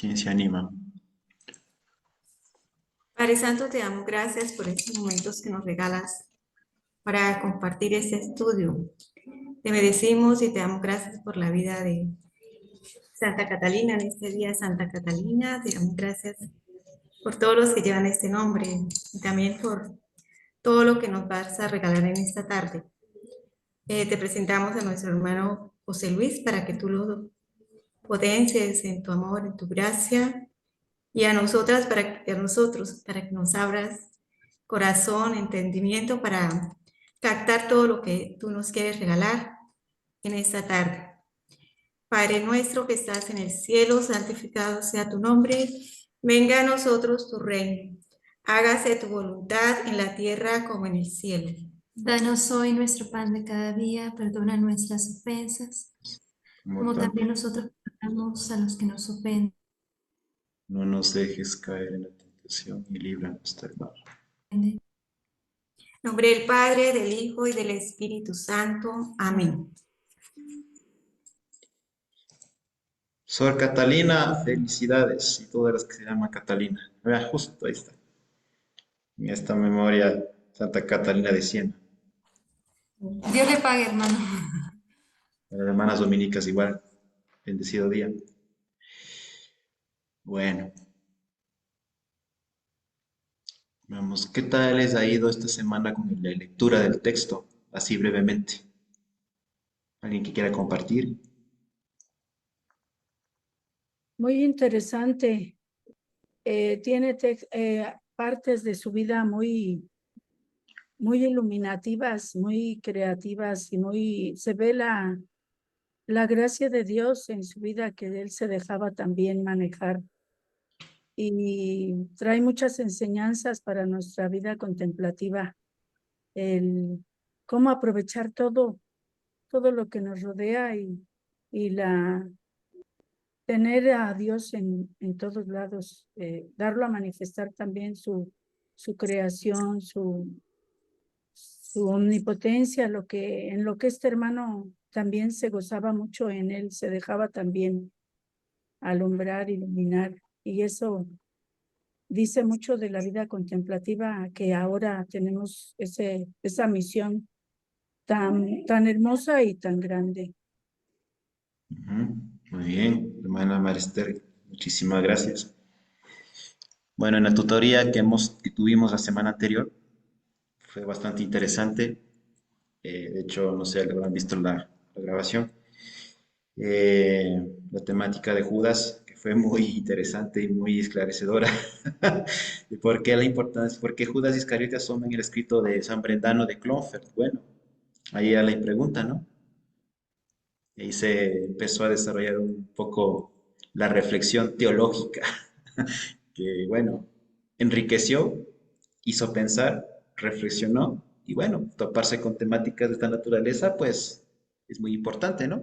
¿Quién se anima? Padre Santo, te damos gracias por estos momentos que nos regalas para compartir este estudio. Te bendecimos y te damos gracias por la vida de Santa Catalina en este día, Santa Catalina. Te damos gracias por todos los que llevan este nombre y también por todo lo que nos vas a regalar en esta tarde. Te presentamos a nuestro hermano José Luis para que tú lo potencies en tu amor, en tu gracia, y a nosotros para que nos abras corazón, entendimiento para captar todo lo que tú nos quieres regalar en esta tarde. Padre nuestro que estás en el cielo, santificado sea tu nombre. Venga a nosotros tu reino. Hágase tu voluntad en la tierra como en el cielo. Danos hoy nuestro pan de cada día, perdona nuestras ofensas, Como como también también nosotros perdonamos a los que nos ofenden. no nos dejes caer en la tentación y líbranos del mal. En nombre del Padre, del Hijo y del Espíritu Santo. Amén. Sor Catalina, felicidades. Y todas las que se llaman Catalina. Vea, justo ahí está. En esta memoria, Santa Catalina de Siena. Dios le pague, hermano. A las hermanas dominicas igual. Bendecido día. Bueno, vamos. ¿Qué tal les ha ido esta semana con la lectura del texto? Así brevemente. ¿Alguien que quiera compartir? Muy interesante. Tiene partes de su vida muy iluminativas, muy creativas y se ve la gracia de Dios en su vida, que él se dejaba también manejar, y trae muchas enseñanzas para nuestra vida contemplativa, el cómo aprovechar todo lo que nos rodea y tener a Dios en todos lados, darlo a manifestar también su creación, su omnipotencia, en lo que este hermano también se gozaba mucho en él, se dejaba también alumbrar, iluminar, y eso dice mucho de la vida contemplativa, que ahora tenemos esa misión tan hermosa y tan grande. Ujú. Muy bien, hermana Marister, muchísimas gracias. Bueno, en la tutoría que tuvimos la semana anterior fue bastante interesante. De hecho, no sé, habrán visto la grabación. La temática de Judas, que fue muy interesante y muy esclarecedora. ¿Y por qué la importancia? ¿Por qué Judas Iscariote asoma en el escrito de San Brendano de Clonfert? Bueno, ahí ya la pregunta, ¿no? Y ahí se empezó a desarrollar un poco la reflexión teológica, que bueno, enriqueció, hizo pensar, reflexionó, y bueno, toparse con temáticas de esta naturaleza, pues es muy importante, ¿no?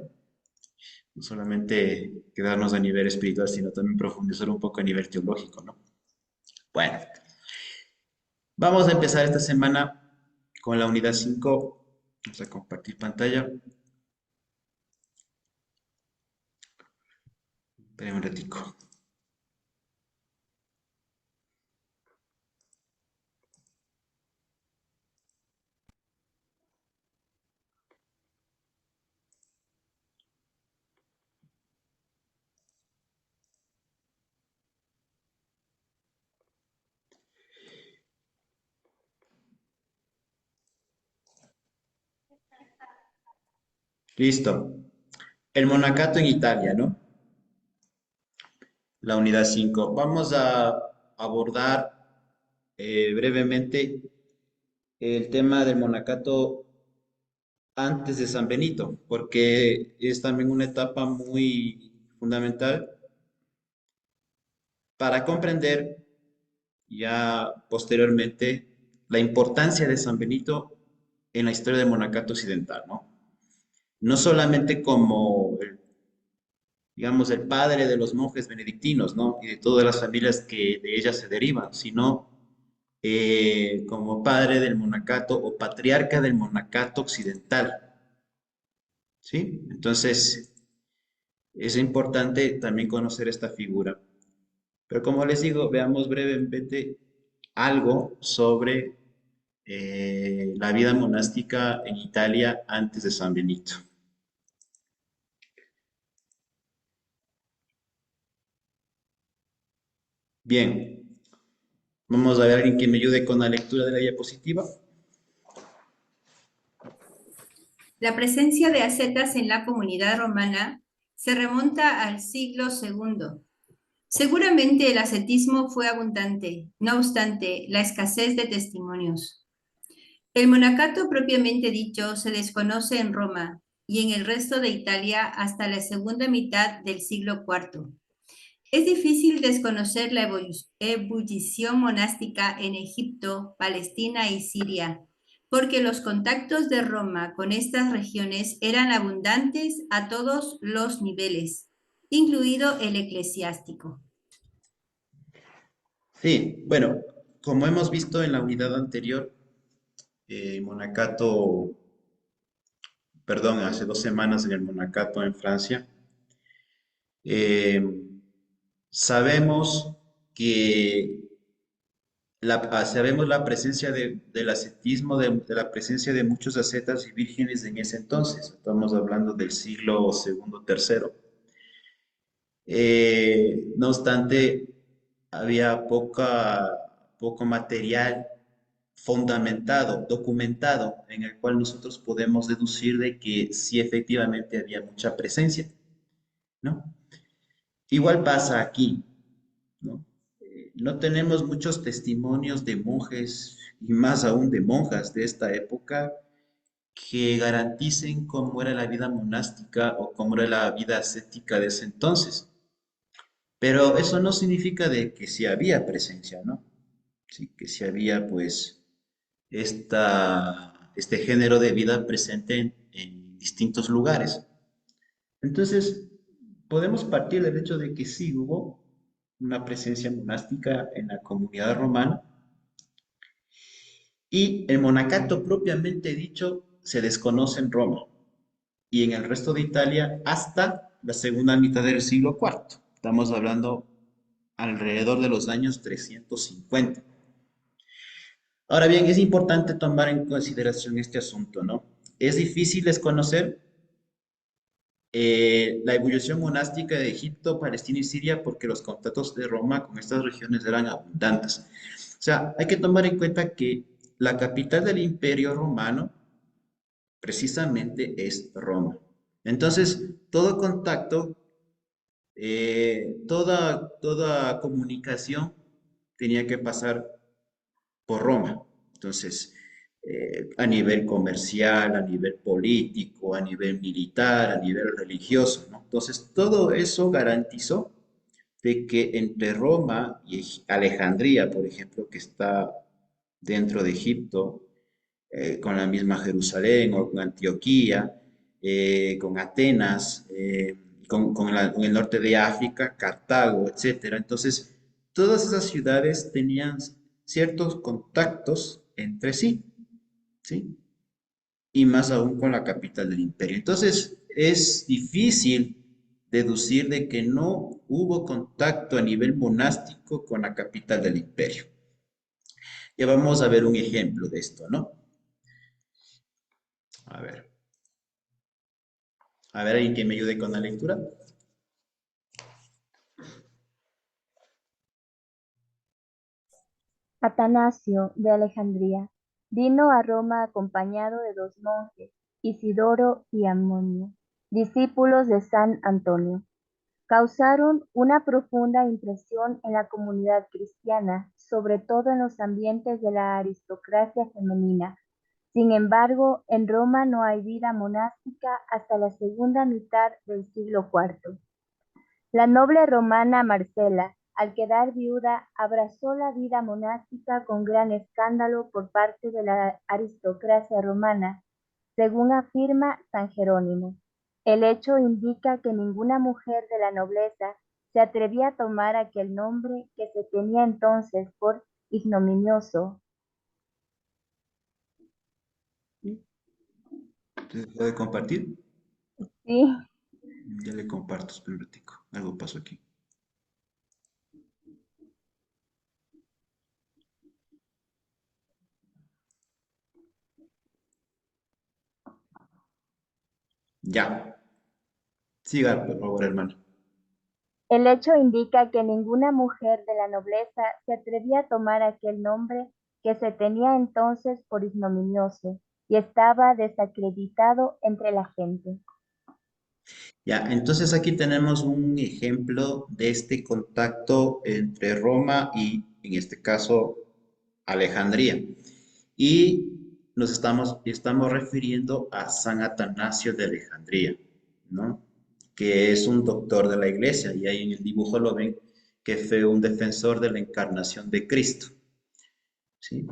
No solamente quedarnos a nivel espiritual, sino también profundizar un poco a nivel teológico, ¿no? Bueno, vamos a empezar esta semana con la unidad 5. Vamos a compartir pantalla. Esperen un ratico. Listo. El monacato en Italia, ¿no? La unidad 5. Vamos a abordar brevemente el tema del monacato antes de San Benito, porque es también una etapa muy fundamental para comprender ya posteriormente la importancia de San Benito en la historia del monacato occidental, ¿no? No solamente como, digamos, el padre de los monjes benedictinos, ¿no? Y de todas las familias que de ellas se derivan, sino como padre del monacato o patriarca del monacato occidental, ¿sí? Entonces, es importante también conocer esta figura. Pero como les digo, veamos brevemente algo sobre la vida monástica en Italia antes de San Benito. Bien, vamos a ver a alguien que me ayude con la lectura de la diapositiva. La presencia de ascetas en la comunidad romana se remonta al siglo II. Seguramente el ascetismo fue abundante, no obstante la escasez de testimonios. El monacato propiamente dicho se desconoce en Roma y en el resto de Italia hasta la segunda mitad del siglo IV. Es difícil desconocer la ebullición monástica en Egipto, Palestina y Siria, porque los contactos de Roma con estas regiones eran abundantes a todos los niveles, incluido el eclesiástico. Sí, bueno, como hemos visto en la unidad anterior, Monacato, perdón, hace 2 semanas en el Monacato en Francia, eh, sabemos que sabemos la presencia del ascetismo, de la presencia de muchos ascetas y vírgenes en ese entonces. Estamos hablando del siglo segundo, tercero. No obstante, había poco material fundamentado, documentado, en el cual nosotros podemos deducir de que sí efectivamente había mucha presencia, ¿no? Igual pasa aquí, ¿no? No tenemos muchos testimonios de monjes y más aún de monjas de esta época que garanticen cómo era la vida monástica o cómo era la vida ascética de ese entonces. Pero eso no significa de que sí había presencia, ¿no? Sí, que sí había pues este género de vida presente en distintos lugares. Entonces, podemos partir del hecho de que sí hubo una presencia monástica en la comunidad romana y el monacato propiamente dicho se desconoce en Roma y en el resto de Italia hasta la segunda mitad del siglo IV. Estamos hablando alrededor de los años 350. Ahora bien, es importante tomar en consideración este asunto, ¿no? Es difícil desconocer la evolución monástica de Egipto, Palestina y Siria porque los contactos de Roma con estas regiones eran abundantes. O sea, hay que tomar en cuenta que la capital del Imperio Romano precisamente es Roma. Entonces, todo contacto, toda comunicación tenía que pasar por Roma. Entonces, a nivel comercial, a nivel político, a nivel militar, a nivel religioso, ¿no? Entonces, todo eso garantizó de que entre Roma y Alejandría, por ejemplo, que está dentro de Egipto, con la misma Jerusalén o con Antioquía, con Atenas, con el norte de África, Cartago, etcétera. Entonces, todas esas ciudades tenían ciertos contactos entre sí, ¿sí? Y más aún con la capital del imperio. Entonces, es difícil deducir de que no hubo contacto a nivel monástico con la capital del imperio. Ya vamos a ver un ejemplo de esto, ¿no? A ver. A ver, alguien que me ayude con la lectura. Atanasio de Alejandría vino a Roma acompañado de dos monjes, Isidoro y Amonio, discípulos de San Antonio. Causaron una profunda impresión en la comunidad cristiana, sobre todo en los ambientes de la aristocracia femenina. Sin embargo, en Roma no hay vida monástica hasta la segunda mitad del siglo IV. La noble romana Marcela, al quedar viuda, abrazó la vida monástica con gran escándalo por parte de la aristocracia romana, según afirma San Jerónimo. El hecho indica que ninguna mujer de la nobleza se atrevía a tomar aquel nombre que se tenía entonces por ignominioso. ¿Entonces puede compartir? Sí, Ya le comparto, espera un ratico. Algo pasó aquí. Ya, siga, por favor, hermano. El hecho indica que ninguna mujer de la nobleza se atrevía a tomar aquel nombre que se tenía entonces por ignominioso y estaba desacreditado entre la gente. Ya, entonces aquí tenemos un ejemplo de este contacto entre Roma y, en este caso, Alejandría. Y estamos refiriendo a San Atanasio de Alejandría, ¿no? Que es un doctor de la iglesia, y ahí en el dibujo lo ven, que fue un defensor de la encarnación de Cristo, ¿sí?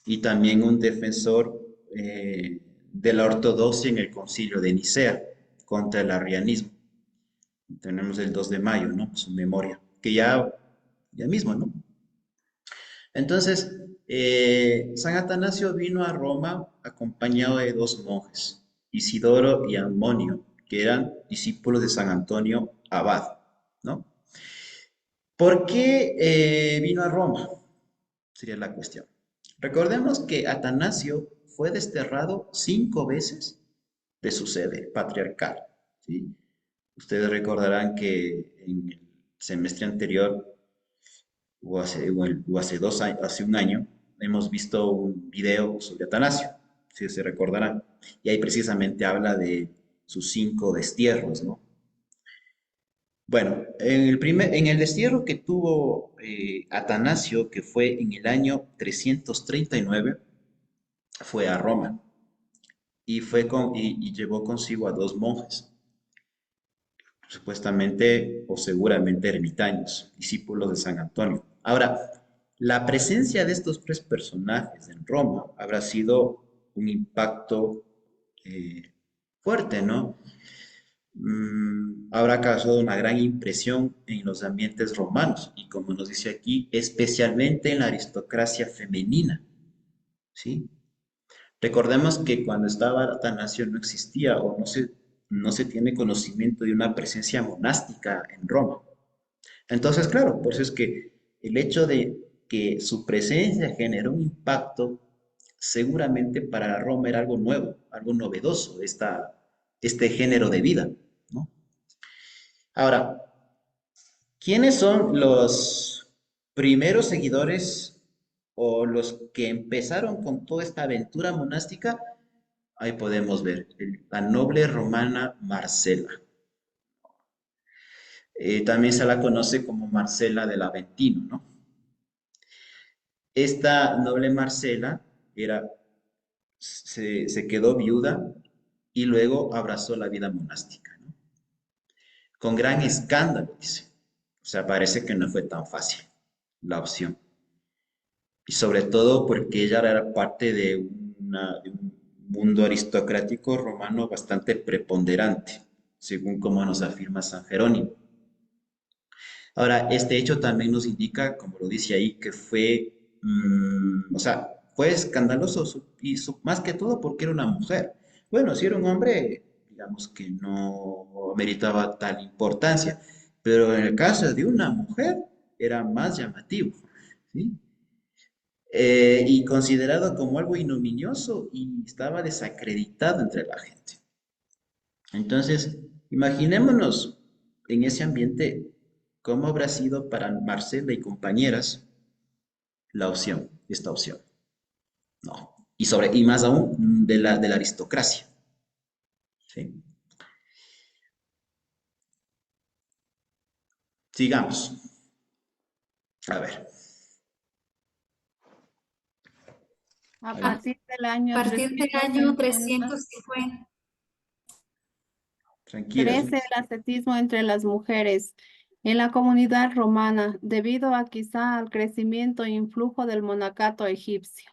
Y también un defensor de la ortodoxia en el concilio de Nicea contra el arrianismo. Tenemos el 2 de mayo, ¿no? Su memoria, que ya mismo, ¿no? Entonces, San Atanasio vino a Roma acompañado de dos monjes, Isidoro y Amonio, que eran discípulos de San Antonio Abad, ¿no? ¿Por qué vino a Roma? Sería la cuestión. Recordemos que Atanasio fue desterrado 5 veces de su sede patriarcal, ¿sí? Ustedes recordarán que en el semestre anterior o hace 2 años, hace un año, hemos visto un video sobre Atanasio, si se recordarán, y ahí precisamente habla de sus 5 destierros, ¿no? Bueno, en el destierro que tuvo Atanasio, que fue en el año 339, fue a Roma y llevó consigo a dos monjes, supuestamente o seguramente ermitaños, discípulos de San Antonio. Ahora, la presencia de estos tres personajes en Roma habrá sido un impacto fuerte, ¿no? Habrá causado una gran impresión en los ambientes romanos y, como nos dice aquí, especialmente en la aristocracia femenina, ¿sí? Recordemos que cuando estaba Atanasio no existía o no se tiene conocimiento de una presencia monástica en Roma. Entonces, claro, por eso es que el hecho de que su presencia generó un impacto, seguramente para Roma era algo nuevo, algo novedoso, este género de vida, ¿no? Ahora, ¿quiénes son los primeros seguidores o los que empezaron con toda esta aventura monástica? Ahí podemos ver la noble romana Marcela. También se la conoce como Marcela del Aventino, ¿no? Esta noble Marcela se quedó viuda y luego abrazó la vida monástica, ¿no? Con gran escándalo, dice. O sea, parece que no fue tan fácil la opción. Y sobre todo porque ella era parte de un mundo aristocrático romano bastante preponderante, según como nos afirma San Jerónimo. Ahora, este hecho también nos indica, como lo dice ahí, que o sea, fue escandaloso más que todo porque era una mujer. Bueno, si era un hombre, digamos que no meritaba tal importancia, pero en el caso de una mujer era más llamativo, ¿sí? Y considerado como algo ignominioso y estaba desacreditado entre la gente. Entonces, imaginémonos en ese ambiente cómo habrá sido para Marcela y compañeras esta opción. No. Y más aún de la aristocracia. ¿Sí? Sigamos. A ver. A A partir del año partir del año 350, 350, Tranquilas. crece el ascetismo entre las mujeres en la comunidad romana debido a quizá al crecimiento e influjo del monacato egipcio.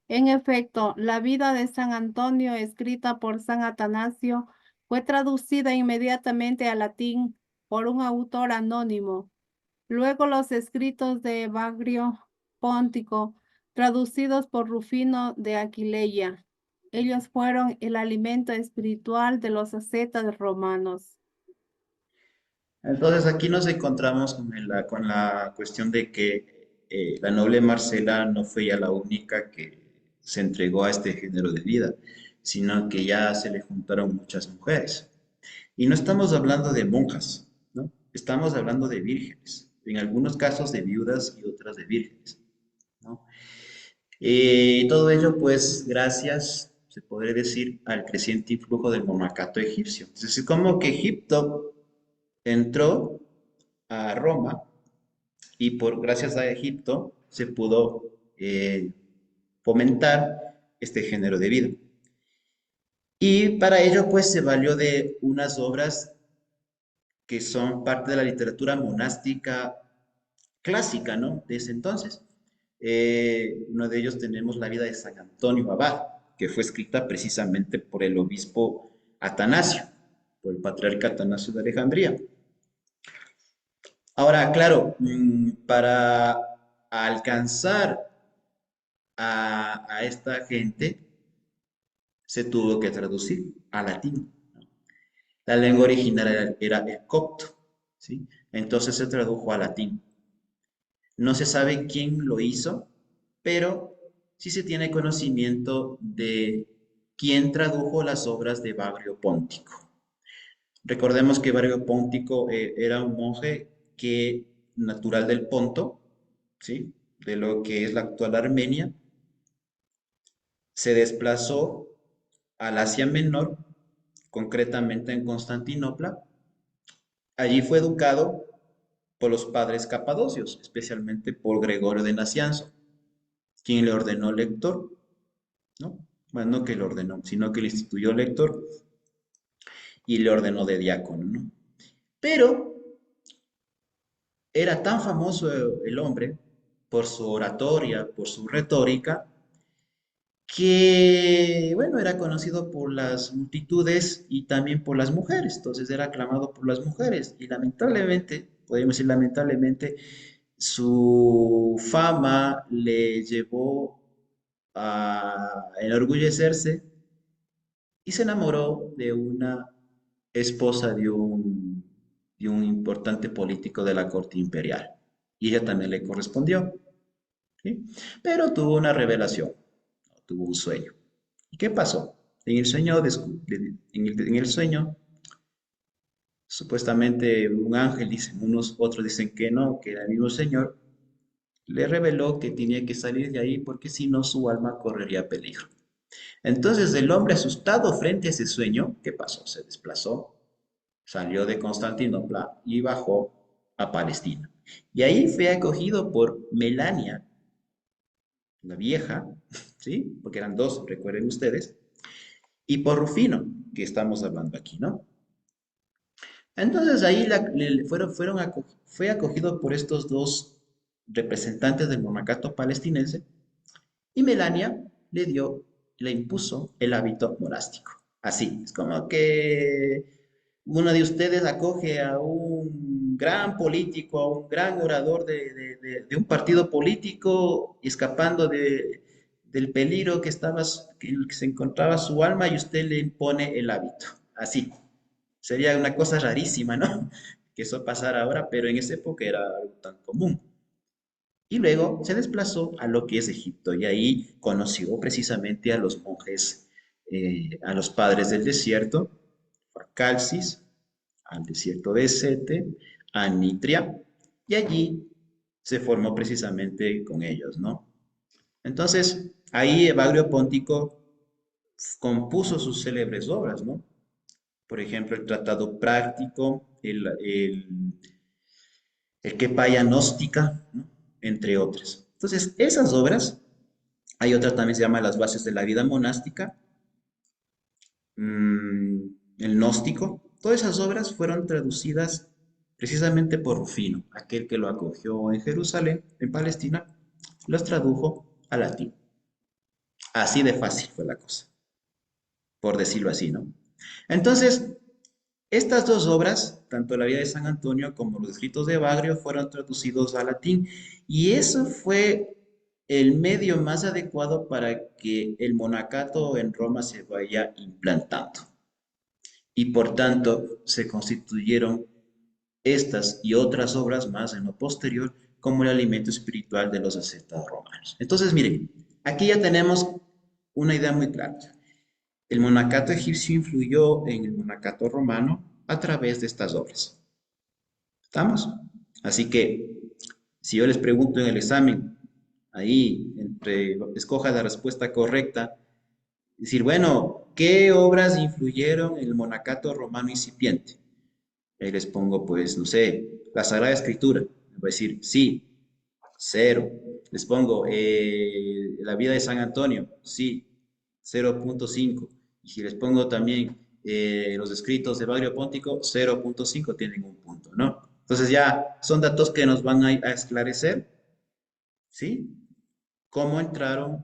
En efecto, la vida de San Antonio, escrita por San Atanasio, fue traducida inmediatamente al latín por un autor anónimo. Luego los escritos de Evagrio Póntico, traducidos por Rufino de Aquileia. Ellos fueron el alimento espiritual de los ascetas romanos. Entonces aquí nos encontramos con la cuestión de que la noble Marcela no fue ya la única que se entregó a este género de vida. sino que ya se le juntaron muchas mujeres. Y no estamos hablando de monjas, ¿no? Estamos hablando de vírgenes, en algunos casos de viudas y otras de vírgenes, ¿no? Todo ello, pues, gracias, se podría decir, al creciente influjo del monacato egipcio. Es decir, como que Egipto entró a Roma y gracias a Egipto se pudo fomentar este género de vida. Y para ello, pues, se valió de unas obras que son parte de la literatura monástica clásica, ¿no? De ese entonces. Uno de ellos tenemos la vida de San Antonio Abad, que fue escrita precisamente por el obispo Atanasio, por el patriarca Atanasio de Alejandría. Ahora, claro, para alcanzar a esta gente, se tuvo que traducir al latín. La lengua original era el copto, ¿sí? Entonces se tradujo al latín. No se sabe quién lo hizo, pero sí se tiene conocimiento de quién tradujo las obras de Bagrio Póntico. Recordemos que Bagrio Póntico era un monje natural del Ponto, ¿sí? De lo que es la actual Armenia, se desplazó al Asia Menor, concretamente en Constantinopla. Allí fue educado por los padres capadocios, especialmente por Gregorio de Nacianzo, quien le ordenó lector, ¿no? Bueno, no que le ordenó, sino que le instituyó lector y le ordenó de diácono, ¿no? Pero era tan famoso el hombre por su oratoria, por su retórica, que, bueno, era conocido por las multitudes y también por las mujeres, entonces era aclamado por las mujeres y lamentablemente, podemos decir lamentablemente, su fama le llevó a enorgullecerse y se enamoró de una esposa de un importante político de la corte imperial y ella también le correspondió, ¿sí? Pero tuvo una revelación, tuvo un sueño. ¿Y qué pasó? En el sueño, en el sueño, supuestamente un ángel, dicen unos, otros dicen que no, que era el mismo Señor, le reveló que tenía que salir de ahí porque si no su alma correría peligro. Entonces el hombre asustado frente a ese sueño, ¿qué pasó? Se desplazó, salió de Constantinopla y bajó a Palestina. Y ahí fue acogido por Melania, la vieja, ¿sí? Porque eran dos, recuerden ustedes, y por Rufino, que estamos hablando aquí, ¿no? Entonces ahí fue acogido por estos dos representantes del monacato palestinense y Melania le impuso el hábito monástico. Así, es como que uno de ustedes acoge a un gran político, a un gran orador de un partido político, escapando del peligro que se encontraba su alma y usted le impone el hábito. Así. Sería una cosa rarísima, ¿no? Que eso pasara ahora, pero en esa época era algo tan común. Y luego se desplazó a lo que es Egipto y ahí conoció precisamente a los monjes, a los padres del desierto, a Calcis, al desierto de Sete, a Nitria, y allí se formó precisamente con ellos, ¿no? Entonces, ahí Evagrio Póntico compuso sus célebres obras, ¿no? Por ejemplo, el Tratado Práctico, el Quepaya Gnóstica, ¿no? Entre otras. Entonces, esas obras, hay otra también se llama Las Bases de la Vida Monástica, el Gnóstico, todas esas obras fueron traducidas precisamente por Rufino, aquel que lo acogió en Jerusalén, en Palestina, los tradujo al latín. Así de fácil fue la cosa, por decirlo así, ¿no? Entonces, estas dos obras, tanto la vida de San Antonio como los escritos de Bagrio, fueron traducidos al latín y eso fue el medio más adecuado para que el monacato en Roma se vaya implantando. Y por tanto se constituyeron estas y otras obras más en lo posterior como el alimento espiritual de los ascetas romanos. Entonces, miren, aquí ya tenemos una idea muy clara. El monacato egipcio influyó en el monacato romano a través de estas obras. ¿Estamos? Así que, si yo les pregunto en el examen, ahí, escoja la respuesta correcta, decir, bueno, ¿qué obras influyeron en el monacato romano incipiente? Ahí les pongo, pues, no sé, la Sagrada Escritura. Me voy a decir, sí, cero. Les pongo la vida de San Antonio, sí, 0,5. Y si les pongo también los escritos de Bagrio Póntico, 0,5 tienen un punto, ¿no? Entonces ya son datos que nos van a esclarecer, ¿sí? Cómo entró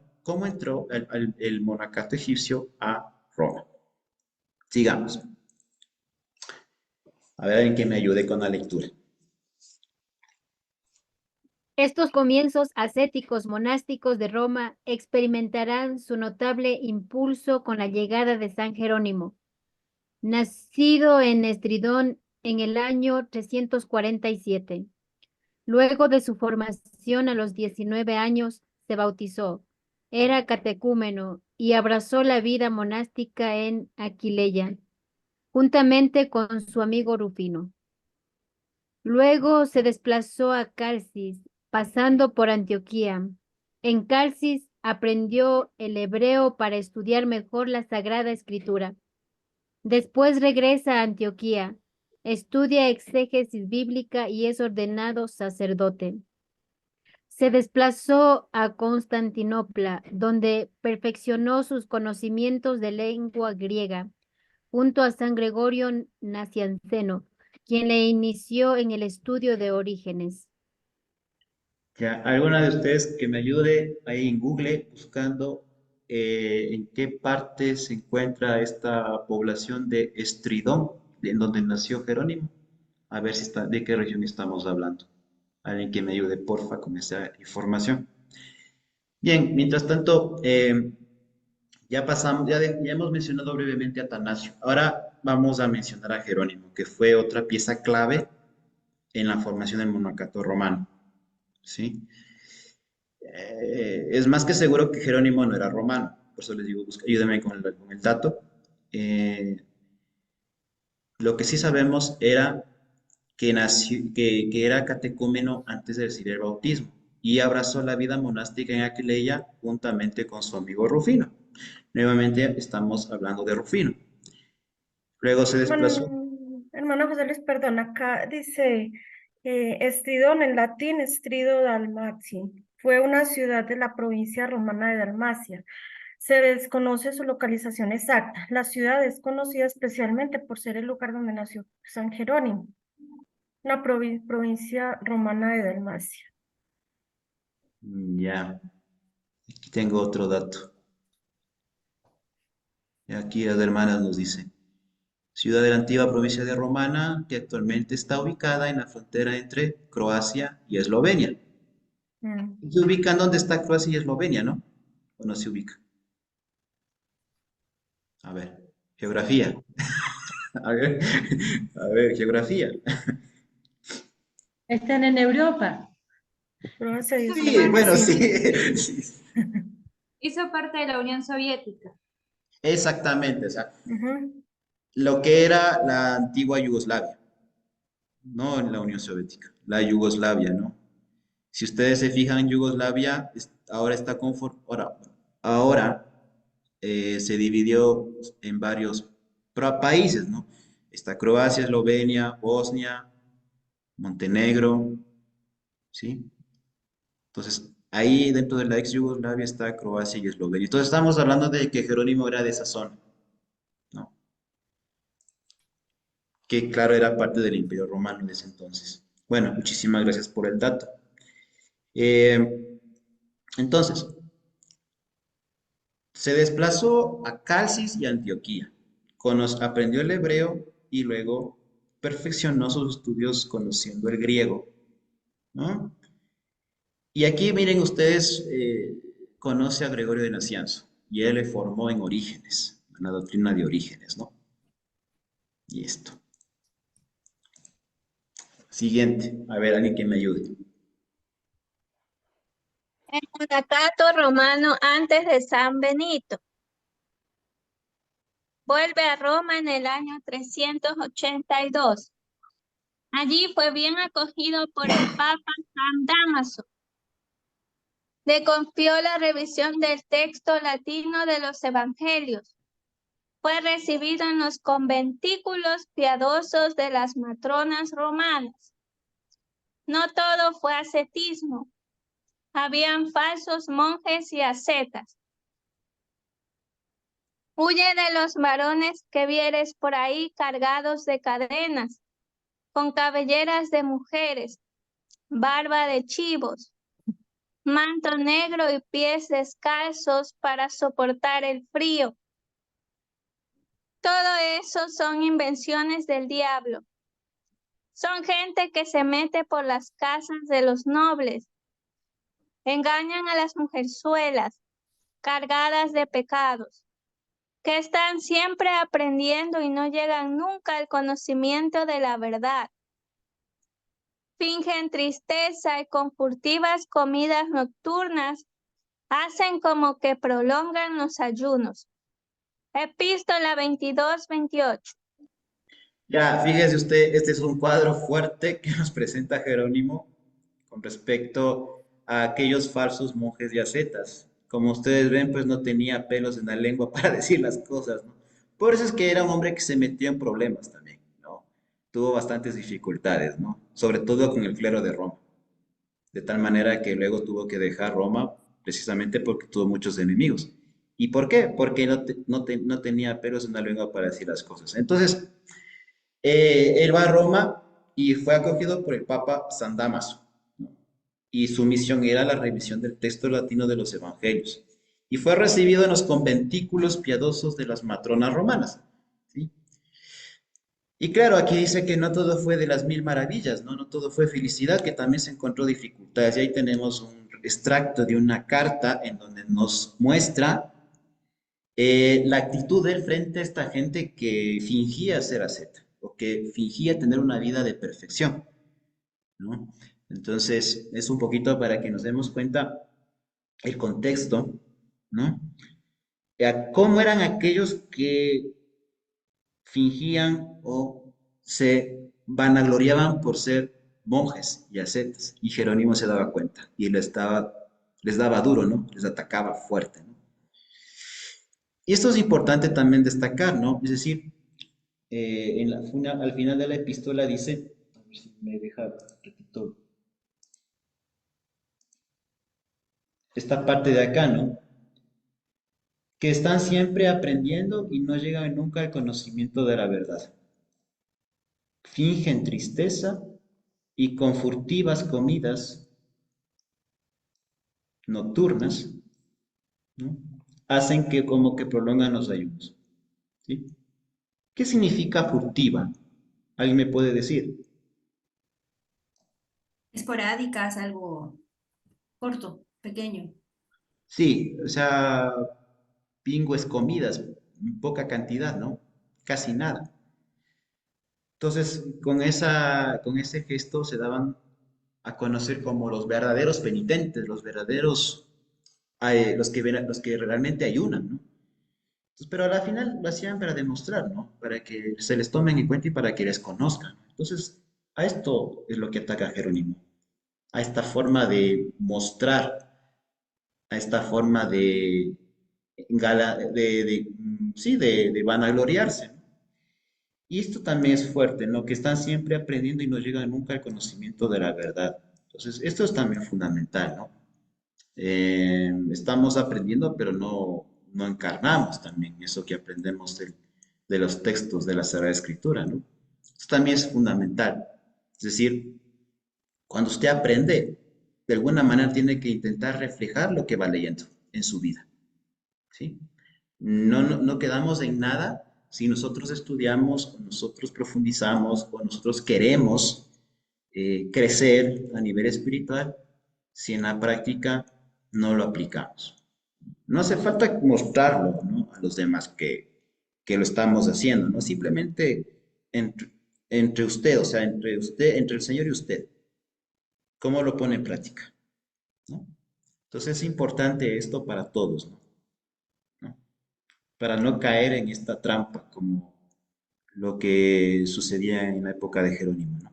el monacato egipcio a Roma. Sigamos. A ver, alguien que me ayude con la lectura. Estos comienzos ascéticos monásticos de Roma experimentarán su notable impulso con la llegada de San Jerónimo, nacido en Estridón en el año 347. Luego de su formación a los 19 años, se bautizó, era catecúmeno y abrazó la vida monástica en Aquileia, juntamente con su amigo Rufino. Luego se desplazó a Calcis, pasando por Antioquía. En Calcis aprendió el hebreo para estudiar mejor la Sagrada Escritura. Después regresa a Antioquía, estudia exégesis bíblica y es ordenado sacerdote. Se desplazó a Constantinopla, donde perfeccionó sus conocimientos de lengua griega, junto a San Gregorio Nacianceno, quien le inició en el estudio de Orígenes. Ya, alguna de ustedes que me ayude ahí en Google buscando en qué parte se encuentra esta población de Estridón, en donde nació Jerónimo. A ver si está, de qué región estamos hablando. Alguien que me ayude, porfa, con esa información. Bien, mientras tanto, ya pasamos, ya hemos mencionado brevemente a Atanasio. Ahora vamos a mencionar a Jerónimo, que fue otra pieza clave en la formación del monacato romano. ¿Sí? Es más que seguro que Jerónimo no era romano, por eso les digo, ayúdenme con el dato. Eh, lo que sí sabemos era que, que era catecúmeno antes de recibir el bautismo y abrazó la vida monástica en Aquileia juntamente con su amigo Rufino. Nuevamente estamos hablando de Rufino. Luego se desplazó. Hermano José Luis, perdón, acá dice Estridón en latín, Estrido Dalmaci. Fue una ciudad de la provincia romana de Dalmacia. Se desconoce su localización exacta. La ciudad es conocida especialmente por ser el lugar donde nació San Jerónimo, una provincia romana de Dalmacia. Ya, aquí tengo otro dato. Y aquí las hermanas nos dicen. Ciudad de la antigua provincia de Romana, que actualmente está ubicada en la frontera entre Croacia y Eslovenia. Mm. Se ubican dónde está Croacia y Eslovenia, ¿no? ¿O no se ubica? A ver, geografía. A ver, a ver, geografía. Están en Europa. Croacia y Sí, Eslovenia, bueno, sí. sí. Sí. Hizo parte de la Unión Soviética. Exactamente, o sea, Ujú. lo que era la antigua Yugoslavia, no en la Unión Soviética, la Yugoslavia, ¿no? Si ustedes se fijan, Yugoslavia ahora está ahora se dividió en varios países, ¿no? Está Croacia, Eslovenia, Bosnia, Montenegro, ¿sí? Entonces, ahí dentro de la ex Yugoslavia está Croacia y Eslovenia. Entonces, estamos hablando de que Jerónimo era de esa zona, ¿no? Que claro, era parte del Imperio Romano en ese entonces. Bueno, muchísimas gracias por el dato. Eh, entonces, se desplazó a Calcis y Antioquía. Aprendió el hebreo y luego perfeccionó sus estudios conociendo el griego, ¿no? Y aquí miren ustedes, conoce a Gregorio de Nacianzo y él le formó en Orígenes, en la doctrina de Orígenes, ¿no? Y esto. Siguiente, a ver, alguien que me ayude. El monacato romano antes de San Benito. Vuelve a Roma en el año 382. Allí fue bien acogido por el Papa San Dámaso. Le confió la revisión del texto latino de los evangelios. Fue recibido en los conventículos piadosos de las matronas romanas. No todo fue ascetismo. Habían falsos monjes y ascetas. Huye de los varones que vieres por ahí cargados de cadenas, con cabelleras de mujeres, barba de chivos, manto negro y pies descalzos para soportar el frío. Todo eso son invenciones del diablo. Son gente que se mete por las casas de los nobles. Engañan a las mujerzuelas, cargadas de pecados, que están siempre aprendiendo y no llegan nunca al conocimiento de la verdad. Fingen tristeza y con furtivas comidas nocturnas hacen como que prolongan los ayunos. Epístola 22-28. Ya, fíjese usted, este es un cuadro fuerte que nos presenta Jerónimo con respecto a aquellos falsos monjes y ascetas. Como ustedes ven, pues no tenía pelos en la lengua para decir las cosas, ¿no? Por eso es que era un hombre que se metió en problemas también, ¿no? Tuvo bastantes dificultades, ¿no? Sobre todo con el clero de Roma. De tal manera que luego tuvo que dejar Roma precisamente porque tuvo muchos enemigos. ¿Y por qué? Porque no tenía pelos en la lengua para decir las cosas. Entonces, él va a Roma y fue acogido por el Papa San Dámaso, ¿no? Y su misión era la revisión del texto latino de los evangelios. Y fue recibido en los conventículos piadosos de las matronas romanas, ¿sí? Y claro, aquí dice que no todo fue de las mil maravillas, ¿no? No todo fue felicidad, que también se encontró dificultades. Y ahí tenemos un extracto de una carta en donde nos muestra la actitud de él frente a esta gente que fingía ser asceta o que fingía tener una vida de perfección, ¿no? Entonces, es un poquito para que nos demos cuenta el contexto, ¿no? Cómo eran aquellos que fingían o se vanagloriaban por ser monjes y ascetas. Y Jerónimo se daba cuenta y les daba duro, ¿no? Les atacaba fuerte, ¿no? Y esto es importante también destacar, ¿no? Es decir, al final de la epístola dice, a ver si me deja, repito, esta parte de acá, ¿no? Que están siempre aprendiendo y no llegan nunca al conocimiento de la verdad. Fingen tristeza y con furtivas comidas nocturnas, ¿no? Hacen que como que prolongan los ayunos, ¿sí? ¿Qué significa furtiva? ¿Alguien me puede decir? Esporádicas, algo corto, pequeño. Sí, o sea, pingües comidas, poca cantidad, ¿no? Casi nada. Entonces, con ese gesto se daban a conocer como los verdaderos penitentes, los verdaderos, los que realmente ayunan, ¿no? Entonces, pero a la final lo hacían para demostrar, ¿no? Para que se les tomen en cuenta y para que les conozcan. Entonces, a esto es lo que ataca Jerónimo, a esta forma de mostrar, a esta forma sí, de vanagloriarse, ¿no? Y esto también es fuerte, ¿no? Que están siempre aprendiendo y no llegan nunca al conocimiento de la verdad. Entonces, esto es también fundamental, ¿no? Estamos aprendiendo, pero no encarnamos también eso que aprendemos de los textos de la Sagrada Escritura, ¿no? Esto también es fundamental. Es decir, cuando usted aprende, de alguna manera tiene que intentar reflejar lo que va leyendo en su vida, ¿sí? No quedamos en nada si nosotros estudiamos, o nosotros profundizamos, o nosotros queremos crecer a nivel espiritual, si en la práctica no lo aplicamos. No hace falta mostrarlo, ¿no? A los demás que lo estamos haciendo, ¿no? Simplemente entre usted, o sea, entre el Señor y usted, ¿cómo lo pone en práctica? ¿No? Entonces es importante esto para todos, ¿no? ¿No? para no caer en esta trampa como lo que sucedía en la época de Jerónimo, ¿no?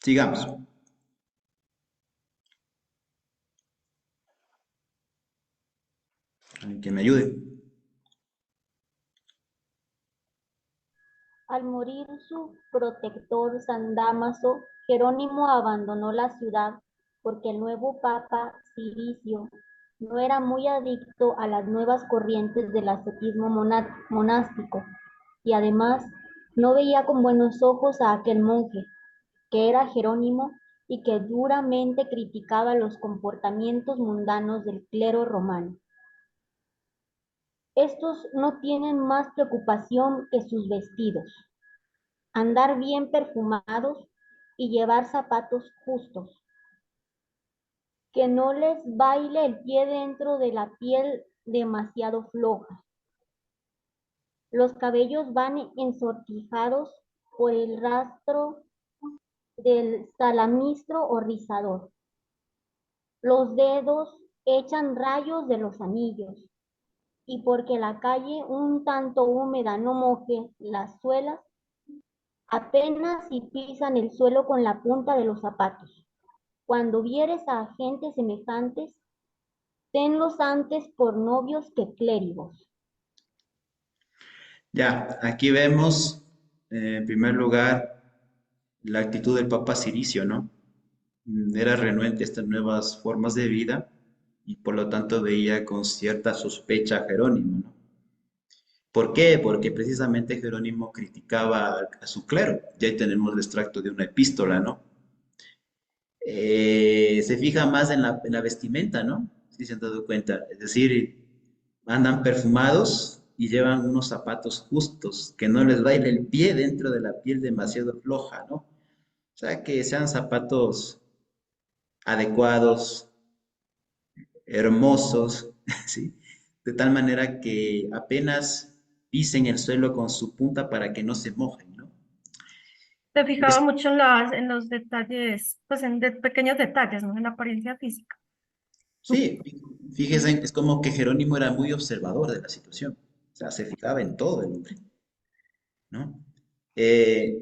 Sigamos. Alguien que me ayude. Al morir su protector San Dámaso, Jerónimo abandonó la ciudad porque el nuevo papa Ciricio no era muy adicto a las nuevas corrientes del ascetismo monástico y además no veía con buenos ojos a aquel monje, que era Jerónimo y que duramente criticaba los comportamientos mundanos del clero romano. Estos no tienen más preocupación que sus vestidos, andar bien perfumados y llevar zapatos justos, que no les baile el pie dentro de la piel demasiado floja. Los cabellos van ensortijados por el rastro del salamistro o rizador. Los dedos echan rayos de los anillos, y porque la calle un tanto húmeda no moje las suelas, apenas si pisan el suelo con la punta de los zapatos. Cuando vieres a gentes semejantes, tenlos antes por novios que clérigos. Ya, aquí vemos, en primer lugar, la actitud del Papa Ciricio, ¿no? Era renuente a estas nuevas formas de vida y por lo tanto veía con cierta sospecha a Jerónimo, ¿no? ¿Por qué? Porque precisamente Jerónimo criticaba a su clero. Ya ahí tenemos el extracto de una epístola, ¿no? Se fija más en la vestimenta, ¿no? Si se han dado cuenta. Es decir, andan perfumados y llevan unos zapatos justos, que no les baile el pie dentro de la piel demasiado floja, ¿no? O sea, que sean zapatos adecuados, hermosos, ¿sí? De tal manera que apenas pisen el suelo con su punta para que no se mojen, ¿no? Se fijaba Es- mucho en los detalles, pues en pequeños detalles, ¿no? En la apariencia física. sí, fíjese, es como que Jerónimo era muy observador de la situación, o sea, se fijaba en todo el hombre, ¿no? Eh,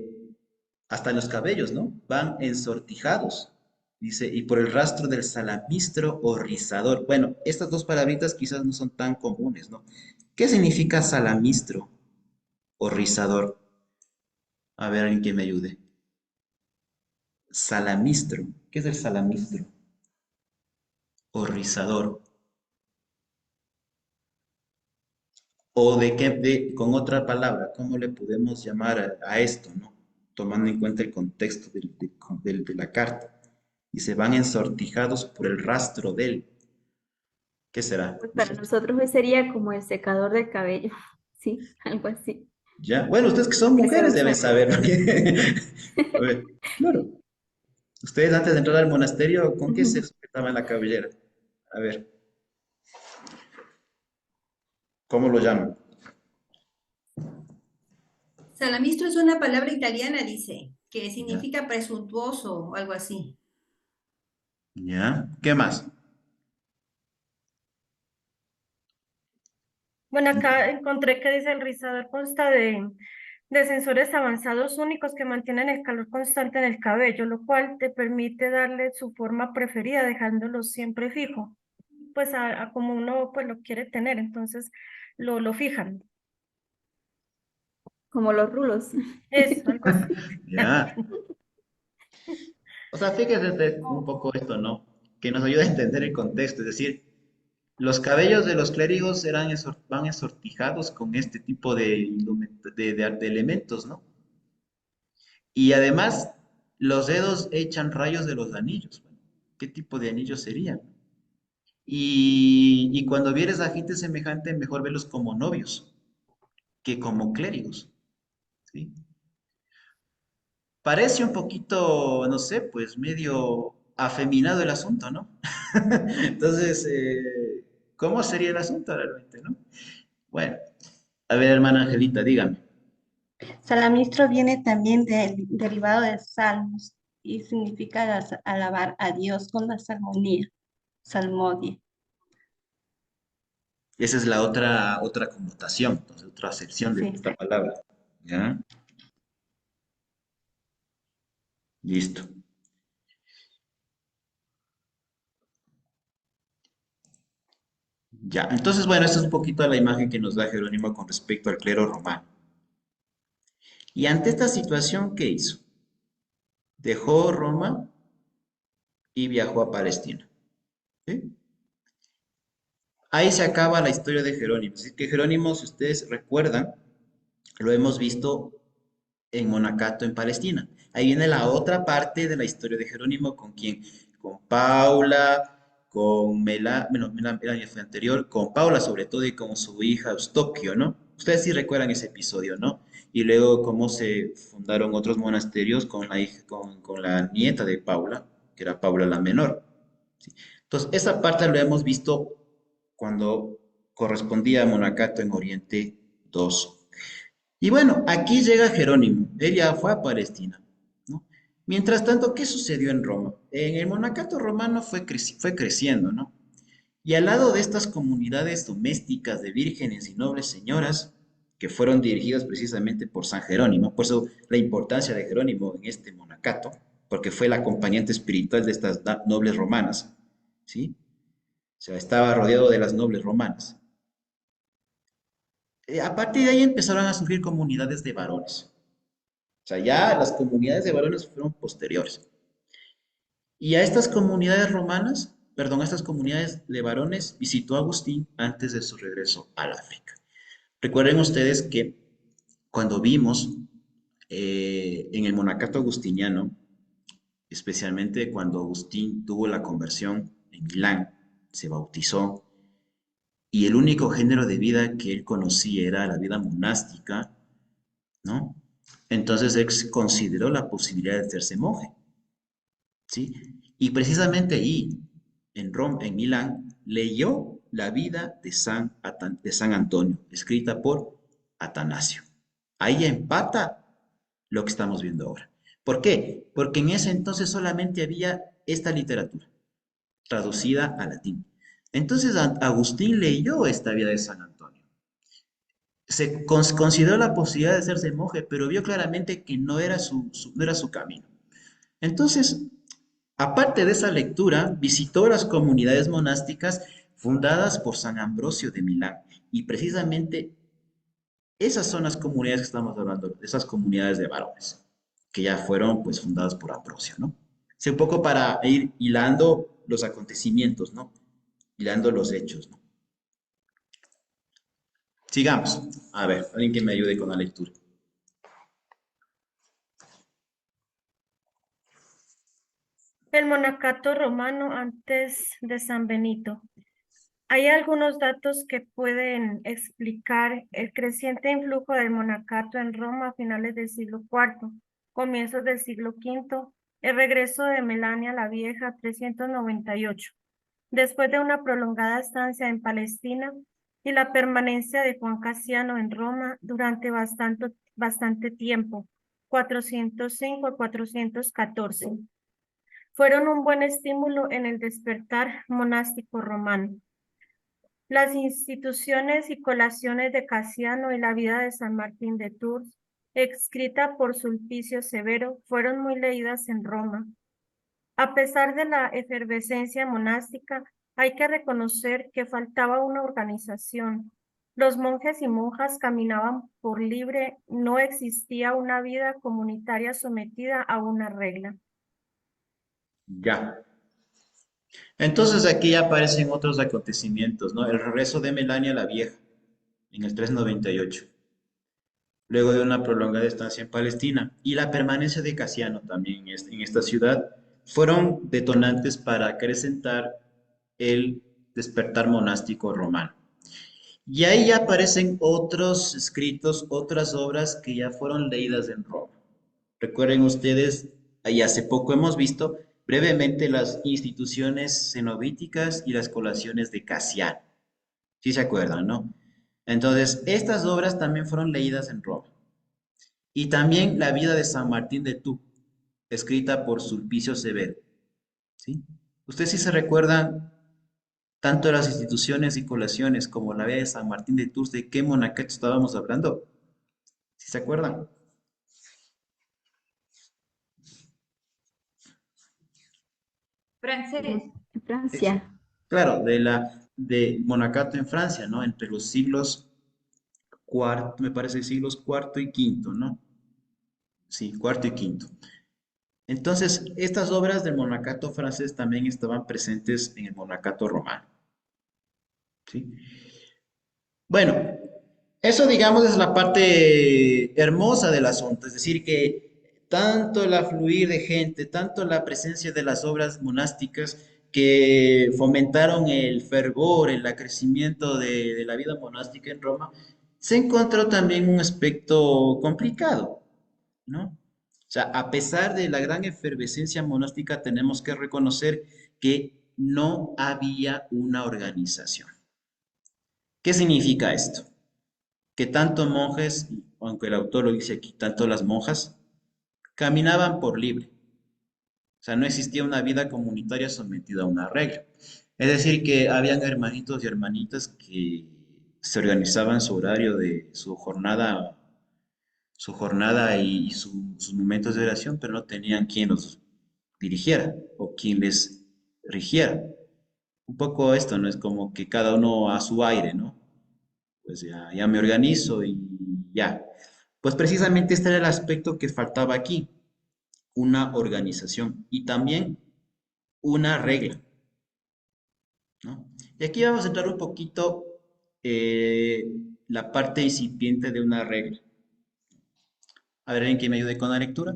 hasta los cabellos, ¿no? Van ensortijados, dice, y por el rastro del salamistro o rizador. Bueno, estas dos palabritas quizás no son tan comunes, ¿no? ¿Qué significa salamistro o rizador? A ver, alguien que me ayude. Salamistro. ¿Qué es el salamistro? O rizador. O de qué, con otra palabra, ¿cómo le podemos llamar a esto, ¿no? Tomando en cuenta el contexto de la carta. Y se van ensortijados por el rastro de él. ¿Qué será? Pues para nosotros hoy sería como el secador del cabello, sí, algo así. Ya, bueno, ustedes que son Que se mujeres deben usa. saber. A ver, claro. Ustedes antes de entrar al monasterio, ¿con qué se sujetaban la cabellera? A ver, ¿cómo lo llaman? Salamistro es una palabra italiana, dice, que Ya, significa presuntuoso o algo así. ya. ¿Qué más? Bueno, acá encontré que dice el rizador consta de sensores avanzados únicos que mantienen el calor constante en el cabello, lo cual te permite darle su forma preferida, dejándolo siempre fijo, pues a como uno pues lo quiere tener, entonces lo fijan. Como los rulos. Eso, algo así. Ya. O sea, fíjese usted un poco esto, ¿no? Que nos ayuda a entender el contexto. Es decir, los cabellos de los clérigos van ensortijados con este tipo de elementos, ¿no? Y además, los dedos echan rayos de los anillos. Bueno, ¿qué tipo de anillos serían? Y cuando vieres a gente semejante, mejor verlos como novios que como clérigos, ¿sí? Parece un poquito, no sé, pues medio afeminado el asunto, ¿no? Entonces, ¿cómo sería el asunto realmente, no? Bueno, a ver, hermana Angelita, dígame. Salamistro viene también del derivado de salmos y significa alabar a Dios con la salmonía, salmodia. Esa es la otra connotación, entonces, otra acepción de Sí. esta palabra. ¿Ya? Listo. Ya, entonces, bueno, esta es un poquito la imagen que nos da Jerónimo con respecto al clero romano. Y ante esta situación, ¿qué hizo? Dejó Roma y viajó a Palestina. ¿Sí? Ahí se acaba la historia de Jerónimo. Así que Jerónimo, si ustedes recuerdan, lo hemos visto en Monacato, en Palestina. Ahí viene la otra parte de la historia de Jerónimo, ¿con quién? Con Paula, con Melania fue anterior, con Paula sobre todo y con su hija Eustoquio, ¿no? Ustedes sí recuerdan ese episodio, ¿no? Y luego cómo se fundaron otros monasterios con con la nieta de Paula, que era Paula la menor. ¿Sí? Entonces, esa parte lo hemos visto cuando correspondía a Monacato en Oriente 2. Y bueno, aquí llega Jerónimo, él ya fue a Palestina, ¿no? Mientras tanto, ¿qué sucedió en Roma? En el monacato romano fue creciendo, ¿no? Y al lado de estas comunidades domésticas de vírgenes y nobles señoras, que fueron dirigidas precisamente por San Jerónimo, por eso la importancia de Jerónimo en este monacato, porque fue el acompañante espiritual de estas nobles romanas, ¿sí? O sea, estaba rodeado de las nobles romanas. A partir de ahí empezaron a surgir comunidades de varones. O sea, ya las comunidades de varones fueron posteriores. Y a estas comunidades romanas, perdón, a estas comunidades de varones visitó Agustín antes de su regreso al África. Recuerden ustedes que cuando vimos en el monacato agustiniano, especialmente cuando Agustín tuvo la conversión en Milán, se bautizó, y el único género de vida que él conocía era la vida monástica, ¿no? Entonces él consideró la posibilidad de hacerse monje, ¿sí? Y precisamente ahí, en Roma, en Milán, leyó la vida de San Antonio, escrita por Atanasio. Ahí empata lo que estamos viendo ahora. ¿Por qué? Porque en ese entonces solamente había esta literatura, traducida al latín. Entonces Agustín leyó esta vida de San Antonio. Consideró la posibilidad de hacerse monje, pero vio claramente que no era no era su camino. Entonces, aparte de esa lectura, visitó las comunidades monásticas fundadas por San Ambrosio de Milán. Y precisamente esas son las comunidades que estamos hablando, esas comunidades de varones, que ya fueron pues fundadas por Ambrosio, ¿no? Es un poco para ir hilando los acontecimientos, ¿no? Hilando los hechos, ¿no? Sigamos. A ver, alguien que me ayude con la lectura. El monacato romano antes de San Benito. Hay algunos datos que pueden explicar el creciente influjo del monacato en Roma a finales del siglo IV, comienzos del siglo V, el regreso de Melania la Vieja 398, después de una prolongada estancia en Palestina y la permanencia de Juan Casiano en Roma durante bastante tiempo, 405 a 414. Fueron un buen estímulo en el despertar monástico romano. Las instituciones y colaciones de Casiano y la vida de San Martín de Tours, escrita por Sulpicio Severo, fueron muy leídas en Roma. A pesar de la efervescencia monástica, hay que reconocer que faltaba una organización. Los monjes y monjas caminaban por libre, no existía una vida comunitaria sometida a una regla. Ya. Entonces aquí ya aparecen otros acontecimientos, ¿no? El regreso de Melania la Vieja en el 398, luego de una prolongada estancia en Palestina, y la permanencia de Casiano también en esta ciudad, fueron detonantes para acrecentar el despertar monástico romano. Y ahí ya aparecen otros escritos, otras obras que ya fueron leídas en Roma. Recuerden ustedes, ahí hace poco hemos visto brevemente las instituciones cenobíticas y las colaciones de Casiano. ¿Sí se acuerdan, no? Entonces, estas obras también fueron leídas en Roma. Y también la vida de San Martín de Tours, escrita por Sulpicio Severo. ¿Sí? ¿Ustedes sí se recuerdan tanto las instituciones y colaciones como la vía de San Martín de Tours, ¿de qué monacato estábamos hablando? ¿Sí se acuerdan? Francés. En Francia. Claro, de Monacato en Francia, ¿no? Entre los siglos cuarto, me parece siglos cuarto y quinto, ¿no? Sí, cuarto y quinto. Entonces, estas obras del monacato francés también estaban presentes en el monacato romano, ¿sí? Bueno, eso digamos es la parte hermosa del asunto, es decir, que tanto el afluir de gente, tanto la presencia de las obras monásticas que fomentaron el fervor, el acrecimiento de la vida monástica en Roma, se encontró también un aspecto complicado, ¿no? O sea, a pesar de la gran efervescencia monástica, tenemos que reconocer que no había una organización. ¿Qué significa esto? Que tanto monjes, aunque el autor lo dice aquí, tanto las monjas, caminaban por libre. O sea, no existía una vida comunitaria sometida a una regla. Es decir, que habían hermanitos y hermanitas que se organizaban su horario de su jornada y sus momentos de oración, pero no tenían quien los dirigiera o quien les rigiera. Un poco esto, ¿no? Es como que cada uno a su aire, ¿no? Pues ya me organizo y ya. Pues precisamente este era el aspecto que faltaba aquí, una organización y también una regla, ¿no? Y aquí vamos a entrar un poquito eh, la parte incipiente de una regla. A ver, ¿alguien que me ayude con la lectura?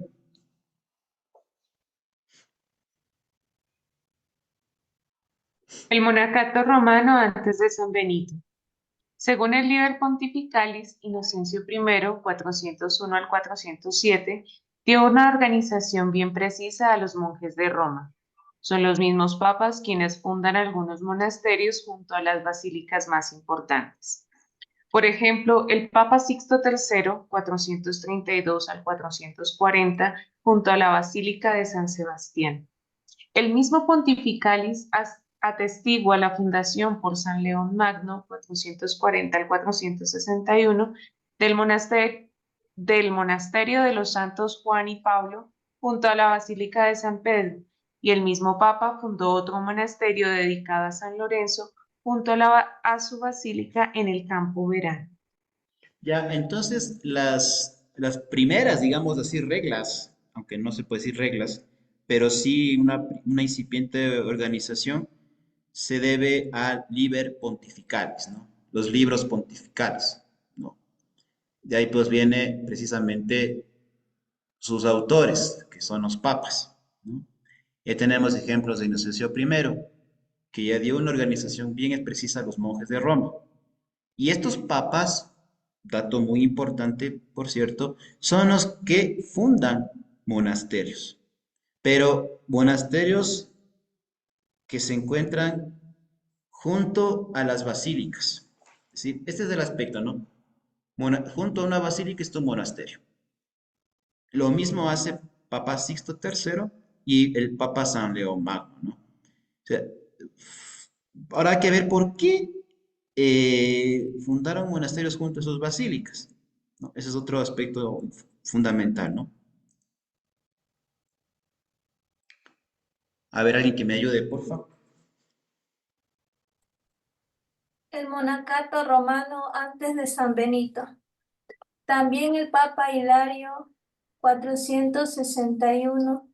El monacato romano antes de San Benito. Según el Liber Pontificalis, Inocencio I, 401 al 407, dio una organización bien precisa a los monjes de Roma. Son los mismos papas quienes fundan algunos monasterios junto a las basílicas más importantes. Por ejemplo, el Papa Sixto III, 432 al 440, junto a la Basílica de San Sebastián. El mismo Pontificalis atestigua la fundación por San León Magno, 440 al 461, del monasterio de los santos Juan y Pablo, junto a la Basílica de San Pedro, y el mismo Papa fundó otro monasterio dedicado a San Lorenzo, junto a su basílica en el Campo Verano. Ya, entonces las primeras, digamos así, reglas, aunque no se puede decir reglas, pero sí una incipiente organización, se debe a liber pontificalis, ¿no? Los libros pontificales, ¿no? De ahí pues viene precisamente sus autores, que son los papas, ¿no? Ya tenemos ejemplos de Inocencio I, que ya dio una organización bien precisa a los monjes de Roma. Y estos papas, dato muy importante, por cierto, son los que fundan monasterios, pero monasterios que se encuentran junto a las basílicas. Es decir, este es el aspecto, ¿no? Junto a una basílica está un monasterio. Lo mismo hace Papa Sixto III y el Papa San León Magno, ¿no? O sea, ahora hay que ver por qué fundaron monasterios junto a sus basílicas, ¿no? Ese es otro aspecto fundamental, ¿no? A ver, alguien que me ayude, por favor. El monacato romano antes de San Benito. También el Papa Hilario 461,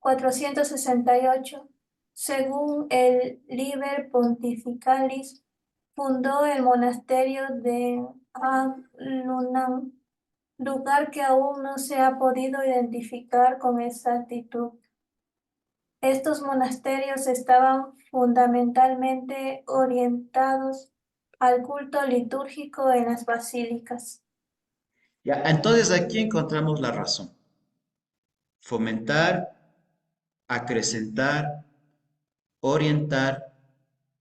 468, según el Liber Pontificalis, fundó el monasterio de Alunan, lugar que aún no se ha podido identificar con exactitud. Estos monasterios estaban fundamentalmente orientados al culto litúrgico en las basílicas. Ya, entonces aquí encontramos la razón. Fomentar, acrecentar, orientar